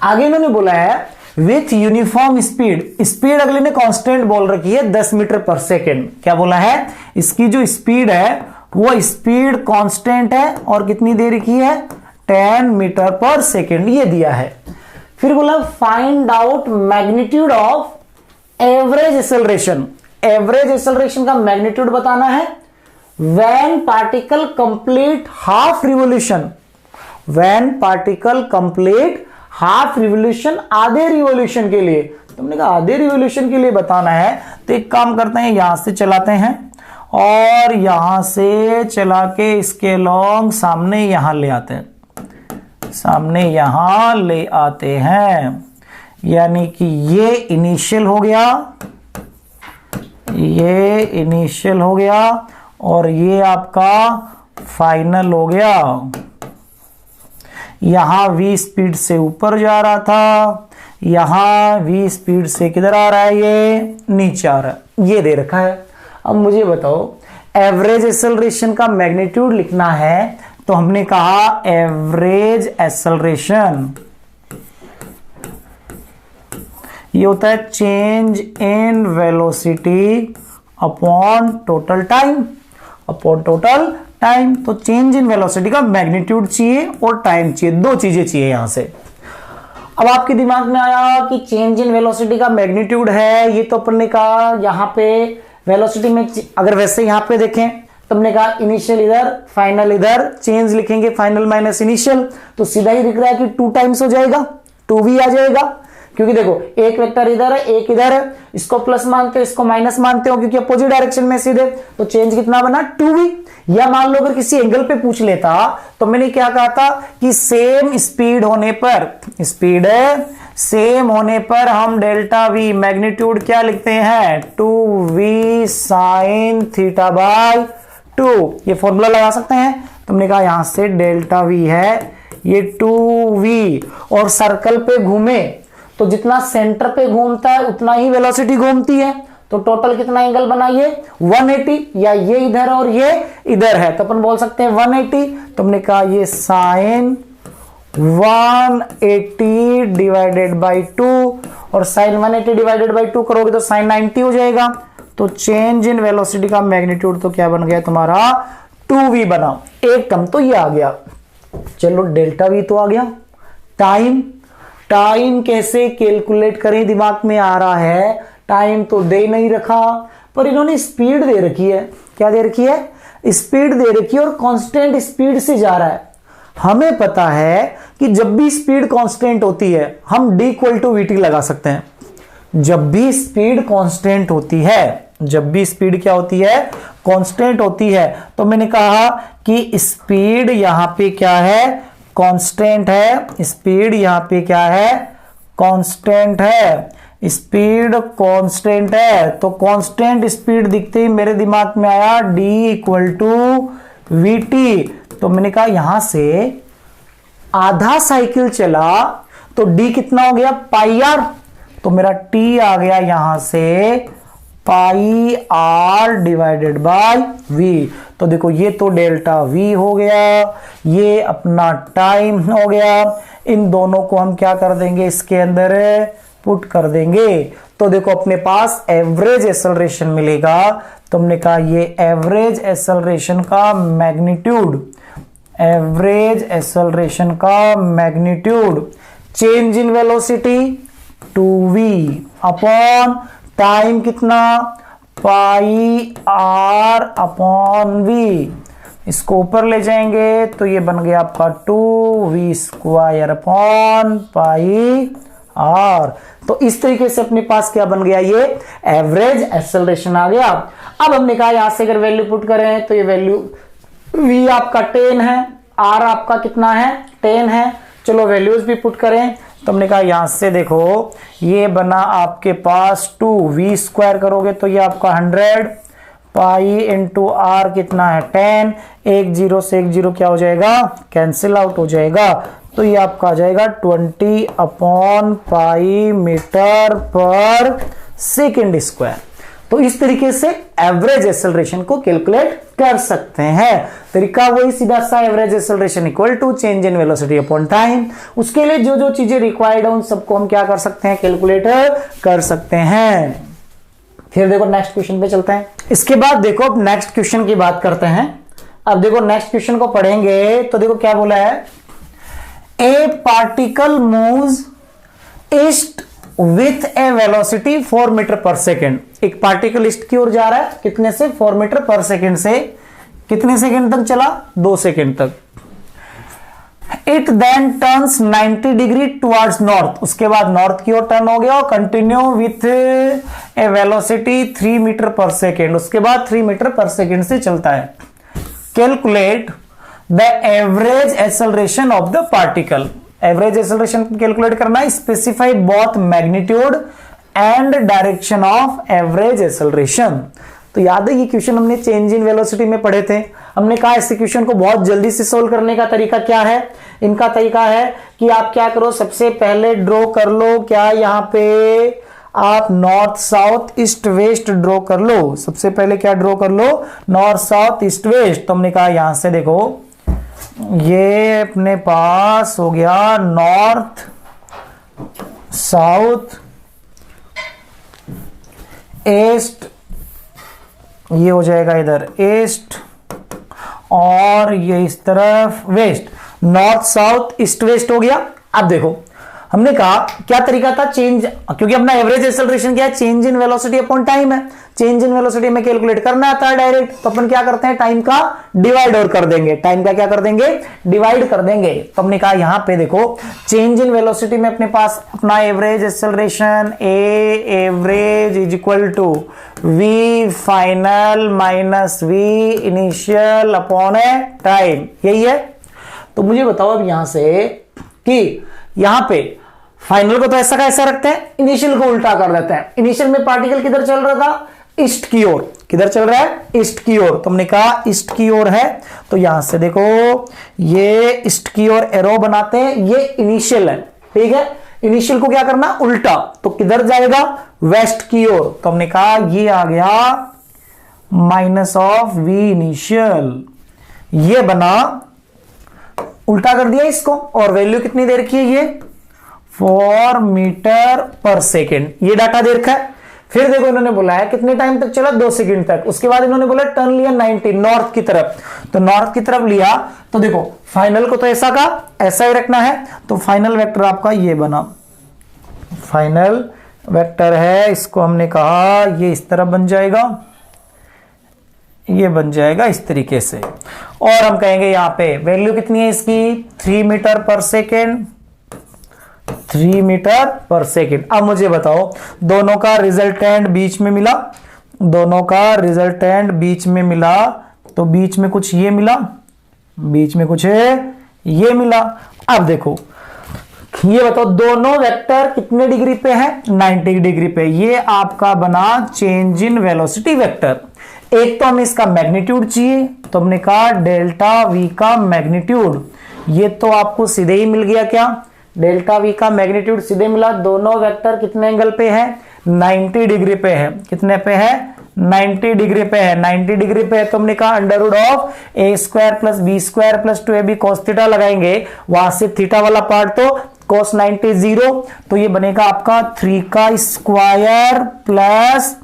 आगे इन्होंने बोला है विथ यूनिफॉर्म स्पीड, स्पीड अगले ने कांस्टेंट बोल रखी है 10 मीटर पर सेकेंड। क्या बोला है, इसकी जो स्पीड है वो स्पीड कांस्टेंट है और कितनी दे रखी है 10 मीटर पर सेकेंड, ये दिया है। फिर बोला find out magnitude of average acceleration, average acceleration का मैग्नीट्यूड बताना है when particle complete half revolution, when particle complete half revolution, आधे रिवॉल्यूशन के लिए। तुमने कहा आधे रिवॉल्यूशन के लिए बताना है, तो एक काम करते हैं यहां से चलाते हैं और यहां से चला के इसके लॉन्ग सामने यहां ले आते हैं, सामने यहां ले आते हैं। यानी कि ये इनिशियल हो गया, ये इनिशियल हो गया और ये आपका फाइनल हो गया। यहां v स्पीड से ऊपर जा रहा था, यहां v स्पीड से किधर आ रहा है, ये नीचे आ रहा है, ये दे रखा है। अब मुझे बताओ एवरेज एक्सेलरेशन का मैग्नीट्यूड लिखना है, तो हमने कहा एवरेज एक्सेलरेशन ये होता है change in velocity upon total time, upon total time. तो चेंज इन वेलोसिटी का मैग्नीट्यूड चाहिए और टाइम चाहिए, दो चीजें चाहिए यहां से। अब आपके दिमाग में आया कि चेंज इन वेलोसिटी का मैग्नीट्यूड है, ये तो अपन ने कहा यहां पे वेलोसिटी में, अगर वैसे यहां पे देखें तो हमने कहा इनिशियल इधर फाइनल इधर, चेंज लिखेंगे फाइनल माइनस इनिशियल, तो सीधा ही दिख रहा है कि 2 टाइम्स हो जाएगा, 2v आ जाएगा। क्योंकि देखो एक वेक्टर इधर है एक इधर है, इसको प्लस मानते हो इसको माइनस मानते हो क्योंकि अपोजिट डायरेक्शन में सीधे, तो चेंज कितना बना 2v। या मान लो अगर किसी एंगल पे पूछ लेता तो मैंने क्या कहा था कि सेम स्पीड होने पर, स्पीड सेम होने पर हम डेल्टा v मैग्नीट्यूड क्या लिखते हैं 2v साइन थीटा बाय 2, ये फॉर्मूला लगा सकते हैं। तुमने कहा यहां से डेल्टा v है ये 2v, और सर्कल पे घूमे तो जितना सेंटर पे घूमता है उतना ही वेलोसिटी घूमती है, तो टोटल कितना एंगल बनाइए 180, या ये इधर और ये इधर है तो अपन बोल सकते हैं 180। तुमने कहा ये साइन 180 डिवाइडेड बाई 2, और साइन 180 डिवाइडेड बाई 2 करोगे तो साइन 90 हो जाएगा। तो चेंज इन वेलोसिटी का मैग्नीट्यूड तो क्या बन गया तुम्हारा 2v बना, एक टर्म तो ये आ गया। चलो डेल्टा v तो आ गया। टाइम, टाइम कैसे कैलकुलेट करें दिमाग में आ रहा है, टाइम तो दे नहीं रखा पर इन्होंने स्पीड दे रखी है। क्या दे रखी है, स्पीड दे रखी है और कांस्टेंट स्पीड से जा रहा है। हमें पता है कि जब भी स्पीड कांस्टेंट होती है हम d = vt लगा सकते हैं। जब भी स्पीड कांस्टेंट होती है, जब भी स्पीड क्या होती है कांस्टेंट होती है, तो मैंने कहा कि स्पीड यहां पे क्या है कांस्टेंट है, स्पीड यहां पे क्या है कांस्टेंट है, स्पीड कांस्टेंट है। तो कांस्टेंट स्पीड दिखते ही मेरे दिमाग में आया d = vt। तो मैंने कहा यहां से आधा साइकिल चला तो d कितना हो गया पाई r, तो मेरा t आ गया यहां से पाई r डिवाइडेड बाय v। तो देखो ये तो डेल्टा v हो गया, ये अपना टाइम हो गया, इन दोनों को हम क्या कर देंगे इसके अंदर पुट कर देंगे। तो देखो अपने पास एवरेज एक्सेलरेशन मिलेगा। तो हमने कहा ये एवरेज एक्सेलरेशन का मैग्नीट्यूड, एवरेज एक्सेलरेशन का magnitude change in velocity 2v upon time कितना पाई r अपॉन v। इसको ऊपर ले जाएंगे तो ये बन गया आपका 2v² अपॉन पाई r। तो इस तरीके से अपने पास क्या बन गया ये एवरेज एक्सेलरेशन आ गया। अब हमने कहा यहां से अगर वैल्यू पुट करें तो ये वैल्यू v आपका 10 है, r आपका कितना है 10 है। चलो वैल्यूज भी पुट करें, तो हमने कहा यहां से देखो ये बना आपके पास 2v² करोगे तो ये आपका 100 पाई इंटू आर कितना है 10, एक जीरो से एक जीरो क्या हो जाएगा कैंसिल आउट हो जाएगा, तो ये आपका आ जाएगा 20 upon pi metre per second square. तो इस तरीके से एवरेज एक्सेलरेशन को कैलकुलेट कर सकते हैं। तरीका वही सीधा सा, average acceleration equal to change in velocity upon time. उसके लिए जो जो चीजें रिक्वायर्ड है उन सबको हम क्या कर सकते हैं कैलकुलेट कर सकते हैं। फिर देखो नेक्स्ट क्वेश्चन पे चलते हैं। इसके बाद देखो अब नेक्स्ट क्वेश्चन की बात करते हैं। अब देखो नेक्स्ट क्वेश्चन को पढ़ेंगे तो देखो क्या बोला है, a particle moves east with a velocity 4 metre per second. एक पार्टिकल ईस्ट की ओर जा रहा है कितने से 4 मीटर पर सेकेंड से, कितने सेकेंड तक चला 2 सेकेंड तक। It then turns 90 degree towards north, उसके बाद नॉर्थ की ओर टर्न हो गया और continue with a velocity 3 metre per second, उसके बाद 3 मीटर पर सेकेंड से चलता है। Calculate the average acceleration of the particle. Average acceleration calculate करना है, specify both magnitude and direction of average acceleration. तो याद है ये क्वेश्चन हमने चेंज इन वेलोसिटी में पढ़े थे। हमने कहा इस क्वेश्चन को बहुत जल्दी से सोल्व करने का तरीका क्या है, इनका तरीका है कि आप क्या करो सबसे पहले ड्रॉ कर लो, क्या यहां पे आप north south east waste draw कर लो। सबसे पहले क्या ड्रॉ कर लो नॉर्थ साउथ ईस्ट वेस्ट। तो हमने कहा यहां से देखो ये अपने पास हो गया नॉर्थ साउथ ईस्ट, ये हो जाएगा इधर ईस्ट और ये इस तरफ west, north south east west हो गया। अब देखो हमने कहा क्या तरीका था चेंज, क्योंकि अपना एवरेज एक्सेलरेशन क्या है change in velocity upon time है, चेंज इन वेलोसिटी में कैलकुलेट करना आता है डायरेक्ट, तो अपन क्या करते हैं टाइम का डिवाइड और कर देंगे, टाइम का क्या कर देंगे डिवाइड कर देंगे। तो हमने कहा यहां पे देखो चेंज इन वेलोसिटी में अपने पास अपना average acceleration A average is equal to V final minus V initial upon a time, यही है। तो मुझे बताओ अब यहां से कि यहां पे फाइनल को तो ऐसा का ऐसा रखते हैं, इनिशियल को उल्टा कर देते हैं। इनिशियल में पार्टिकल किधर चल रहा था ईस्ट की ओर, किधर चल रहा है ईस्ट की ओर, तो हमने कहा ईस्ट की ओर है। तो यहां से देखो ये ईस्ट की ओर एरो बनाते हैं, ये इनिशियल है, ठीक है। इनिशियल को क्या करना उल्टा, तो किधर जाएगा वेस्ट की ओर। तो हमने कहा ये आ गया माइनस ऑफ वी इनिशियल, ये बना उल्टा कर दिया इसको और वैल्यू कितनी दे रखी है ये 4 मीटर पर सेकेंड, ये डाटा दे रखा है। फिर देखो इन्होंने बोला है कितने टाइम तक चला 2 सेकंड तक, उसके बाद इन्होंने बोला टर्न लिया 90 नॉर्थ की तरफ, तो नॉर्थ की तरफ लिया। तो देखो फाइनल को तो ऐसा का ऐसा ही रखना है, तो फाइनल वेक्टर आपका ये बना, फाइनल वेक्टर है, इसको हमने कहा ये इस तरह बन जाएगा, ये बन जाएगा इस तरीके से। और हम कहेंगे यहां पे वैल्यू कितनी है इसकी 3 metre per second, 3 metre per second. अब मुझे बताओ दोनों का रिजल्टेंट बीच में मिला, दोनों का रिजल्टेंट बीच में मिला, तो बीच में कुछ ये मिला, बीच में कुछ ये मिला। अब देखो ये बताओ दोनों वेक्टर कितने डिग्री पे है 90 डिग्री पे, ये आपका बना चेंज इन वेलोसिटी वेक्टर। एक तो हमें इसका मैग्नीट्यूड चाहिए, तो हमने कहा डेल्टा वी का मैग्नीट्यूड, ये तो आपको सीधे ही मिल गया, क्या डेल्टा वी का मैग्नीट्यूड सीधे मिला। दोनों वेक्टर कितने एंगल पे है 90 डिग्री पे है, कितने पे है 90 डिग्री पे है, 90 डिग्री पे है। तो हमने कहा under root of A square plus B square plus 2ab cos theta लगाएंगे, वहां से थीटा वाला पार्ट तो cos 90 0, तो ये बनेगा आपका 3 का स्क्वायर प्लस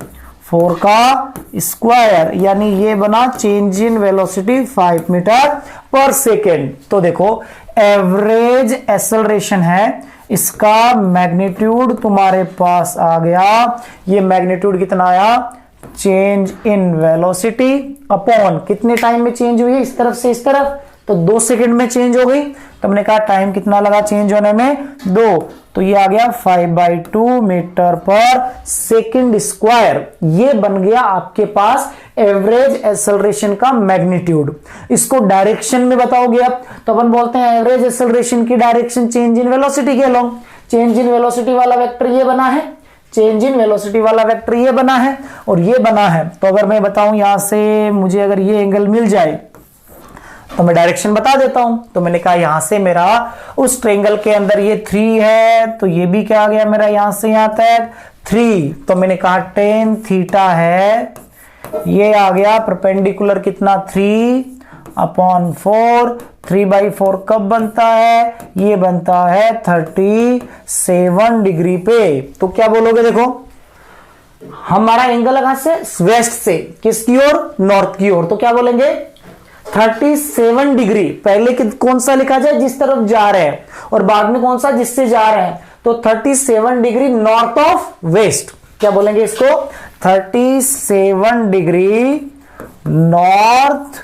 4 का स्क्वायर, यानी ये बना change in velocity 5 metre per second. तो देखो एवरेज एक्सेलरेशन है, इसका मैग्नीट्यूड तुम्हारे पास आ गया, ये मैग्नीट्यूड कितना आया चेंज इन वेलोसिटी अपॉन कितने टाइम में चेंज हुई है इस तरफ से इस तरफ, तो 2 सेकंड में चेंज हो गई। तो हमने कहा टाइम कितना लगा चेंज होने में 2, तो ये आ गया 5/2 मीटर पर सेकंड स्क्वायर। ये बन गया आपके पास एवरेज एक्सेलरेशन का मैग्नीट्यूड। इसको डायरेक्शन में बताओगे आप, तो अपन बोलते हैं एवरेज एक्सेलरेशन की डायरेक्शन चेंज इन वेलोसिटी के अलोंग। चेंज इन वेलोसिटी वाला वेक्टर ये बना है, चेंज इन वेलोसिटी वाला वेक्टर ये बना है और ये बना है। तो अगर मैं बताऊं यहां से मुझे अगर ये एंगल मिल जाए तो मैं डायरेक्शन बता देता हूं। तो मैंने कहा यहां से मेरा उस ट्रायंगल के अंदर ये 3 है, तो ये भी क्या आ गया मेरा यहां से यहां तक 3। तो मैंने कहा tan थीटा है, ये आ गया परपेंडिकुलर कितना 3/4। 3/4 कब बनता है? ये बनता है 37 डिग्री पे। तो क्या बोलोगे, देखो हमारा एंगल कहां से? वेस्ट से, किसकी ओर? नॉर्थ की ओर। तो क्या बोलेंगे 37 डिग्री। पहले कौन सा लिखा जाए? जिस तरफ जा रहे हैं, और बाद में कौन सा? जिससे जा रहे हैं। तो 37 डिग्री नॉर्थ ऑफ वेस्ट। क्या बोलेंगे इसको? 37 डिग्री नॉर्थ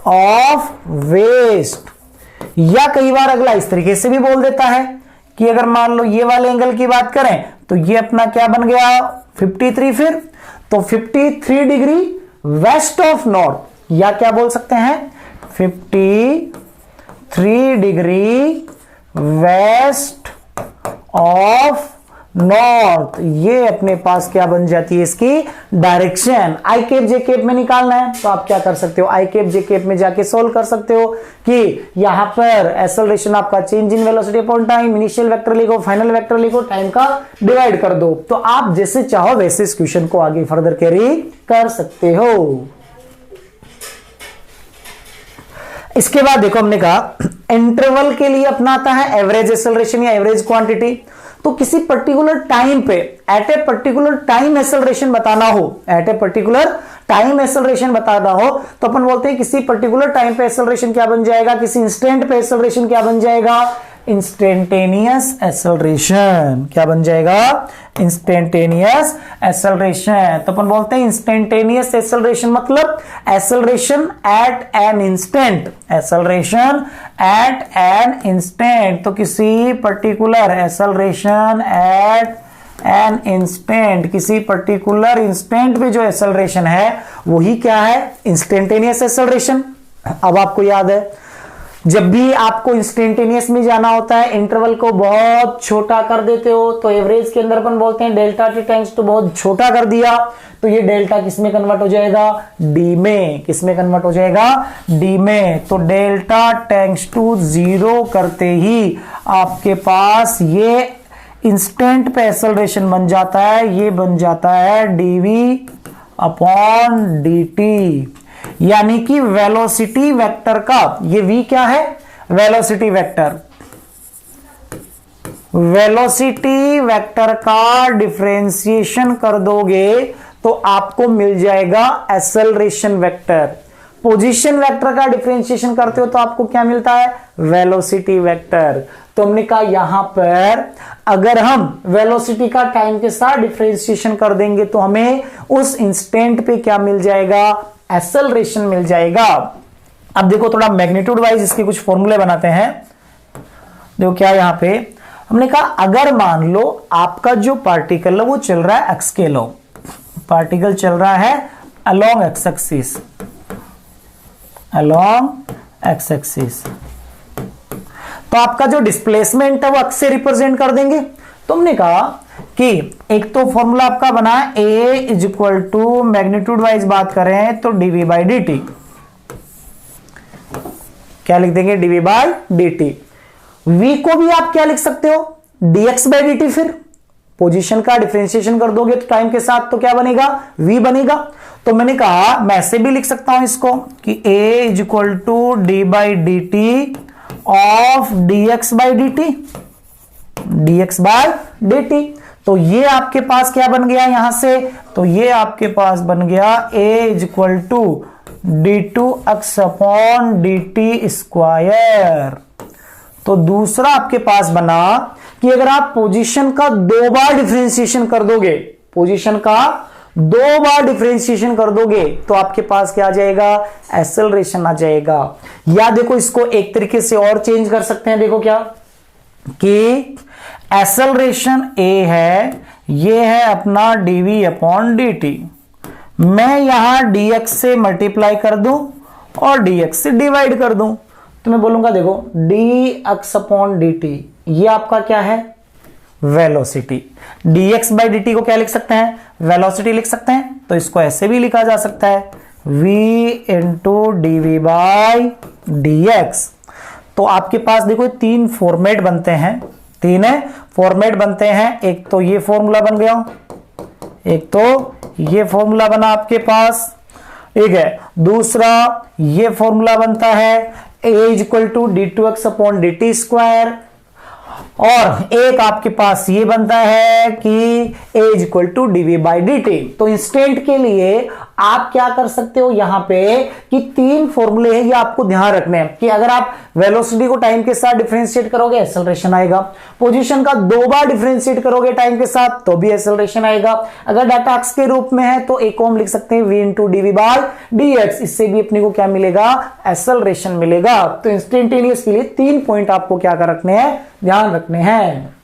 ऑफ वेस्ट। या कई बार अगला इस तरीके से भी बोल देता है कि अगर मान लो ये वाले एंगल की बात करें तो ये अपना क्या बन गया 53। फिर तो 53 डिग्री वेस्ट ऑफ नॉर्थ, या क्या बोल सकते हैं 53 डिग्री वेस्ट ऑफ नॉर्थ। ये अपने पास क्या बन जाती है इसकी डायरेक्शन। आई कैप जे कैप में निकालना है तो आप क्या कर सकते हो, आई कैप जे कैप में जाके सोल्व कर सकते हो कि यहां पर एक्सेलरेशन आपका change in velocity upon time, initial vector लिखो, फाइनल वेक्टर लिखो, टाइम का डिवाइड कर दो। तो आप जैसे चाहो वैसे इस क्वेश्चन को आगे फर्दर कैरी कर सकते हो। इसके बाद देखो हमने कहा इंटरवल के लिए अपना आता है एवरेज एक्सेलरेशन या एवरेज क्वांटिटी। तो किसी पर्टिकुलर टाइम पे at a particular time acceleration बताना हो, at a particular time acceleration बताना हो तो अपन बोलते हैं किसी पर्टिकुलर टाइम पे एक्सेलरेशन क्या बन जाएगा, किसी इंस्टेंट पे एक्सेलरेशन क्या बन जाएगा, इंस्टेंटेनियस एक्सेलरेशन। क्या बन जाएगा? Instantaneous acceleration. तो अपन बोलते हैं इंस्टेंटेनियस एक्सेलरेशन मतलब acceleration at an instant, acceleration at an instant. तो किसी particular acceleration at an instant, किसी पर्टिकुलर इंस्टेंट पे जो एक्सेलरेशन है वही क्या है? Instantaneous acceleration. अब आपको याद है जब भी आपको इंस्टेंटेनियस में जाना होता है इंटरवल को बहुत छोटा कर देते हो, तो एवरेज के अंदर अपन बोलते हैं डेल्टा टी टेंड्स टू बहुत छोटा कर दिया, तो ये डेल्टा किस में कन्वर्ट हो जाएगा? डी में। किस में कन्वर्ट हो जाएगा? डी में। तो डेल्टा टेंड्स टू 0 करते ही आपके पास ये इंस्टेंट पे एक्सेलरेशन बन जाता है, ये बन जाता है डीवी अपॉन डी, यानी कि वेलोसिटी वेक्टर का ये v क्या है? Velocity vector. वेलोसिटी वेक्टर का डिफरेंशिएशन कर दोगे तो आपको मिल जाएगा एक्सेलरेशन वेक्टर। पोजीशन वेक्टर का डिफरेंशिएशन करते हो तो आपको क्या मिलता है? Velocity vector. तो हमने कहा यहां पर अगर हम वेलोसिटी का टाइम के साथ डिफरेंशिएशन कर देंगे तो हमें उस इंस्टेंट पे क्या मिल जाएगा? एक्सेलरेशन मिल जाएगा। अब देखो थोड़ा मैग्नीट्यूड वाइज इसके कुछ फॉर्मूले बनाते हैं। देखो क्या यहां पे हमने कहा अगर मान लो आपका जो पार्टिकल है वो चल रहा है एक्स के लॉन्ग, पार्टिकल चल रहा है along x axis, along x axis, तो आपका जो डिस्प्लेसमेंट है वो एक्स से रिप्रेजेंट कर देंगे। तो हमने कहा कि एक तो फॉर्मूला आपका बना A is equal to magnitude wise बात करें तो डीवी बाई डी टी, क्या लिख देंगे? DV by D T. V को भी आप क्या लिख सकते हो? DX by D T. फिर पोजीशन का डिफरेंशिएशन कर दोगे तो टाइम के साथ तो क्या बनेगा? वी बनेगा। तो मैंने कहा मैं ऐसे भी लिख सकता हूं इसको कि A is equal to D by D T of D X by D T, D X by D T. तो ये आपके पास क्या बन गया यहां से? तो ये आपके पास बन गया A is equal to D two X upon D T square. तो दूसरा आपके पास बना कि अगर आप पोजीशन का 2 बार डिफरेंशिएशन कर दोगे, पोजीशन का 2 बार डिफरेंशिएशन कर दोगे तो आपके पास क्या आ जाएगा? एक्सेलरेशन आ जाएगा। या देखो इसको एक तरीके से और चेंज कर सकते हैं। देखो क्या कि एक्सेलरेशन ए है, ये है अपना डीवी अपॉन डी टी, मैं यहां dx से मल्टीप्लाई कर दूं और dx से डिवाइड कर दूं तो मैं बोलूंगा देखो dx अपॉन dt ये आपका क्या है, वेलोसिटी। dx बाई dt को क्या लिख सकते हैं, वेलोसिटी लिख सकते हैं। तो इसको ऐसे भी लिखा जा सकता है v into dv by dx। तो आपके पास देखो तीन फॉर्मेट बनते हैं, तीन फॉर्मेट बनते हैं। एक तो ये फॉर्मूला बन गया, एक तो ये फॉर्मूला बना आपके पास, ठीक है। दूसरा ये फॉर्मूला बनता है a equal to d2x upon dt square, और एक आपके पास ये बनता है कि a equal to dv by dt। तो इंस्टेंट के लिए आप क्या कर सकते हो यहां पे कि तीन फॉर्मूले हैं, ये आपको ध्यान रखने हैं कि अगर आप वेलोसिटी को टाइम के साथ डिफरेंशिएट करोगे एक्सेलरेशन आएगा, पोजीशन का 2 बार डिफरेंशिएट करोगे टाइम के साथ तो भी एक्सेलरेशन आएगा। अगर डाटा अक्ष के रूप में है तो एक ओम लिख सकते हैं v into dv by dx, इससे भी अपने को क्या मिलेगा, एक्सेलरेशन मिलेगा। तो इंस्टेंटेनियस के लिए 3 पॉइंट आपको क्या कर रखने हैं, ध्यान रखने हैं।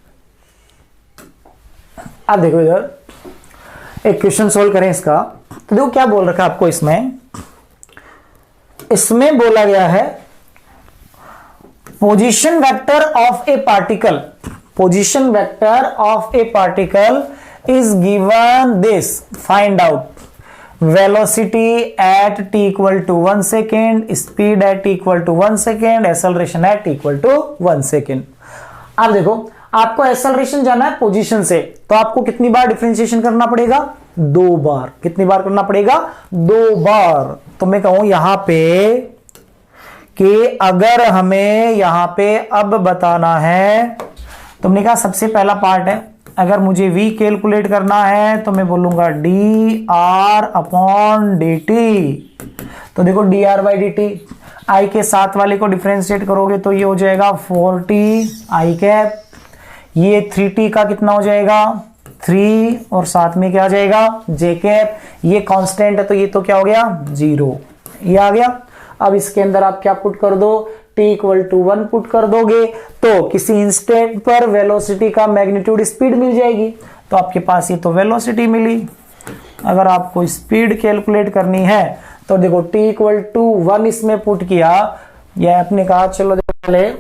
अब देखो इधर एक क्वेश्चन सोल्व करें इसका। तो देखो क्या बोल रखा है आपको इसमें बोला गया है position vector of a particle, position vector of a particle is given this, find out velocity at t equal to 1 second, speed at t equal to 1 second, acceleration at t equal to 1 second. अब देखो आपको acceleration जाना है position से, तो आपको कितनी बार differentiation करना पड़ेगा, 2 बार। कितनी बार करना पड़ेगा, 2 बार। तो मैं कहूं यहां पे कि अगर हमें यहां पे अब बताना है, तुमने कहा सबसे पहला पार्ट है, अगर मुझे v कैलकुलेट करना है तो मैं बोलूंगा dr अपॉन dt। तो देखो dr बाई dt, i के साथ वाले को डिफरेंशिएट करोगे तो ये हो जाएगा 4t i कैप, ये 3t का कितना हो जाएगा 3, और साथ में क्या आ जाएगा j कैप, ये कांस्टेंट है तो ये तो क्या हो गया 0, ये आ गया। अब इसके अंदर आप क्या पुट कर दो, t इक्वल टू 1 पुट कर दोगे तो किसी इंस्टेंट पर वेलोसिटी का मैग्नीट्यूड स्पीड मिल जाएगी। तो आपके पास ये तो वेलोसिटी मिली। अगर आपको स्पीड कैलकुलेट करनी है तो देखो t इक्वल टू 1 इसमें पुट किया, यह आपने कहा चलो पहले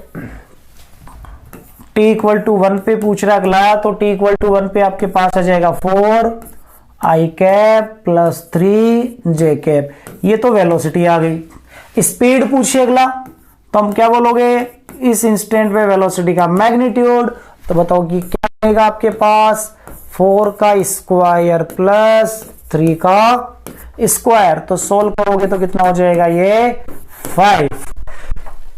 t इक्वल टू 1 पे पूछ रहा अगला, तो t इक्वल टू 1 पे आपके पास आ जाएगा 4 i cap plus 3 j cap, ये तो वेलोसिटी आ गई। स्पीड पूछे अगला तो हम क्या बोलोगे, इस इंस्टेंट पे वेलोसिटी का मैग्नीट्यूड, तो बताओ कि क्या आएगा आपके पास 4 का स्क्वायर प्लस 3 का स्क्वायर। तो सोल्व करोगे तो कितना हो जाएगा ये 5।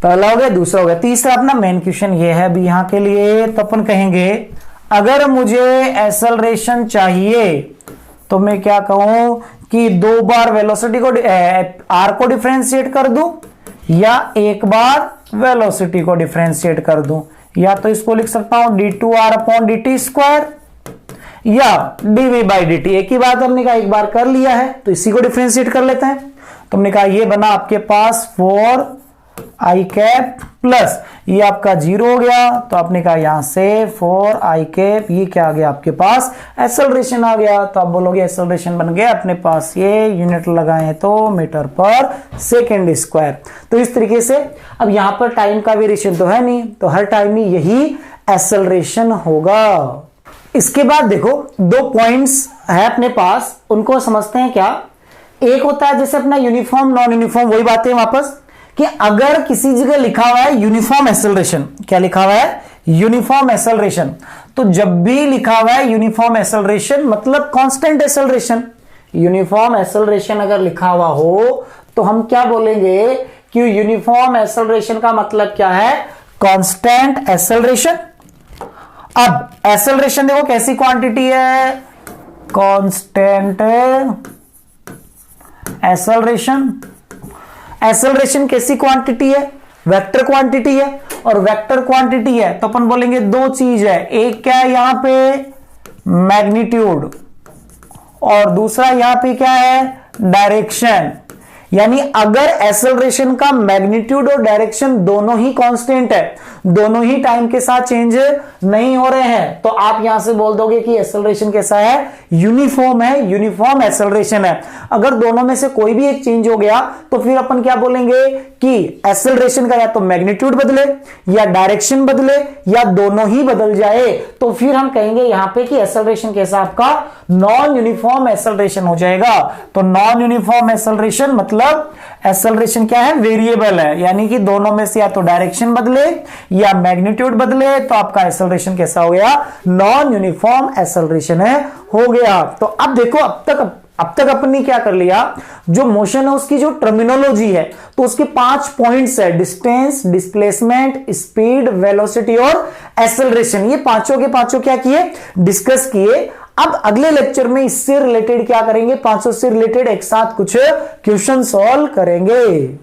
पहला हो गया, दूसरा हो गया। तीसरा अपना मेन क्वेश्चन ये है अभी यहाँ के लिए, तो अपन कहेंगे अगर मुझे एक्सेलरेशन चाहिए तो मैं क्या कहूं कि 2 बार वेलोसिटी को r को डिफरेंशिएट कर दूं या एक बार वेलोसिटी को डिफरेंशिएट कर दूं, या तो इसको लिख सकता हूं d2r अपॉन dt स्क्वायर या dv बाई dt। एक ही बात हमने कहा एक बार कर लिया है तो इसी को डिफरेंशिएट कर लेते हैं। तो हमने कहा ये बना आपके पास 4 i कैप प्लस ये आपका 0 हो गया, तो आपने कहा यहां से 4 i कैप, ये क्या आ गया आपके पास एक्सेलरेशन आ गया। तो आप बोलोगे एक्सेलरेशन बन गया अपने पास, ये यूनिट लगाए तो मीटर पर सेकेंड स्क्वायर। तो इस तरीके से अब यहां पर टाइम का वेरिएशन तो है नहीं, तो हर टाइम में यही एक्सेलरेशन होगा। इसके बाद देखो 2 पॉइंट्स है अपने पास, उनको समझते हैं क्या। एक होता है जैसे अपना यूनिफॉर्म नॉन यूनिफॉर्म, वही बातें वापस कि अगर किसी जगह लिखा हुआ है यूनिफॉर्म एक्सेलरेशन, क्या लिखा हुआ है यूनिफॉर्म एक्सेलरेशन, तो जब भी लिखा हुआ है यूनिफॉर्म एक्सेलरेशन मतलब कांस्टेंट एक्सेलरेशन। यूनिफॉर्म एक्सेलरेशन अगर लिखा हुआ हो तो हम क्या बोलेंगे कि यूनिफॉर्म एक्सेलरेशन का मतलब क्या है, कांस्टेंट एक्सेलरेशन। अब एक्सेलरेशन देखो कैसी क्वांटिटी है, कांस्टेंट एक्सेलरेशन। एक्सेलरेशन कैसी क्वांटिटी है, वेक्टर क्वांटिटी है, और वेक्टर क्वांटिटी है तो अपन बोलेंगे 2 चीज है, एक क्या है यहां पे मैग्नीट्यूड और दूसरा यहां पे क्या है डायरेक्शन। यानी अगर एक्सेलरेशन का मैग्नीट्यूड और डायरेक्शन दोनों ही कांस्टेंट है, दोनों ही टाइम के साथ चेंज नहीं हो रहे हैं, तो आप यहां से बोल दोगे कि एक्सेलरेशन कैसा है, यूनिफॉर्म है, यूनिफॉर्म एक्सेलरेशन है। अगर दोनों में से कोई भी एक चेंज हो गया तो फिर अपन क्या बोलेंगे कि एक्सेलरेशन का या तो मैग्नीट्यूड बदले या डायरेक्शन बदले या दोनों ही बदल जाए, तो फिर हम कहेंगे यहां पे कि एक्सेलरेशन कैसा आपका नॉन यूनिफॉर्म एक्सेलरेशन हो जाएगा। तो नॉन यूनिफॉर्म एक्सेलरेशन मतलब एक्सेलरेशन क्या है, वेरिएबल है, यानी कि दोनों में से या तो डायरेक्शन बदले या मैग्नीट्यूड बदले, तो आपका एक्सेलरेशन कैसा हो गया, नॉन यूनिफॉर्म एक्सेलरेशन है, हो गया। तो अब देखो अब तक अपन ने क्या कर लिया, जो मोशन है उसकी जो टर्मिनोलॉजी है तो उसके 5 पॉइंट्स है, डिस्टेंस, डिस्प्लेसमेंट, स्पीड, वेलोसिटी और एक्सेलरेशन। ये पांचों के पांचों क्या किए, डिस्कस किए। अब अगले लेक्चर में इससे रिलेटेड क्या करेंगे, पांचों से रिलेटेड एक साथ कुछ क्वेश्चन सॉल्व करेंगे।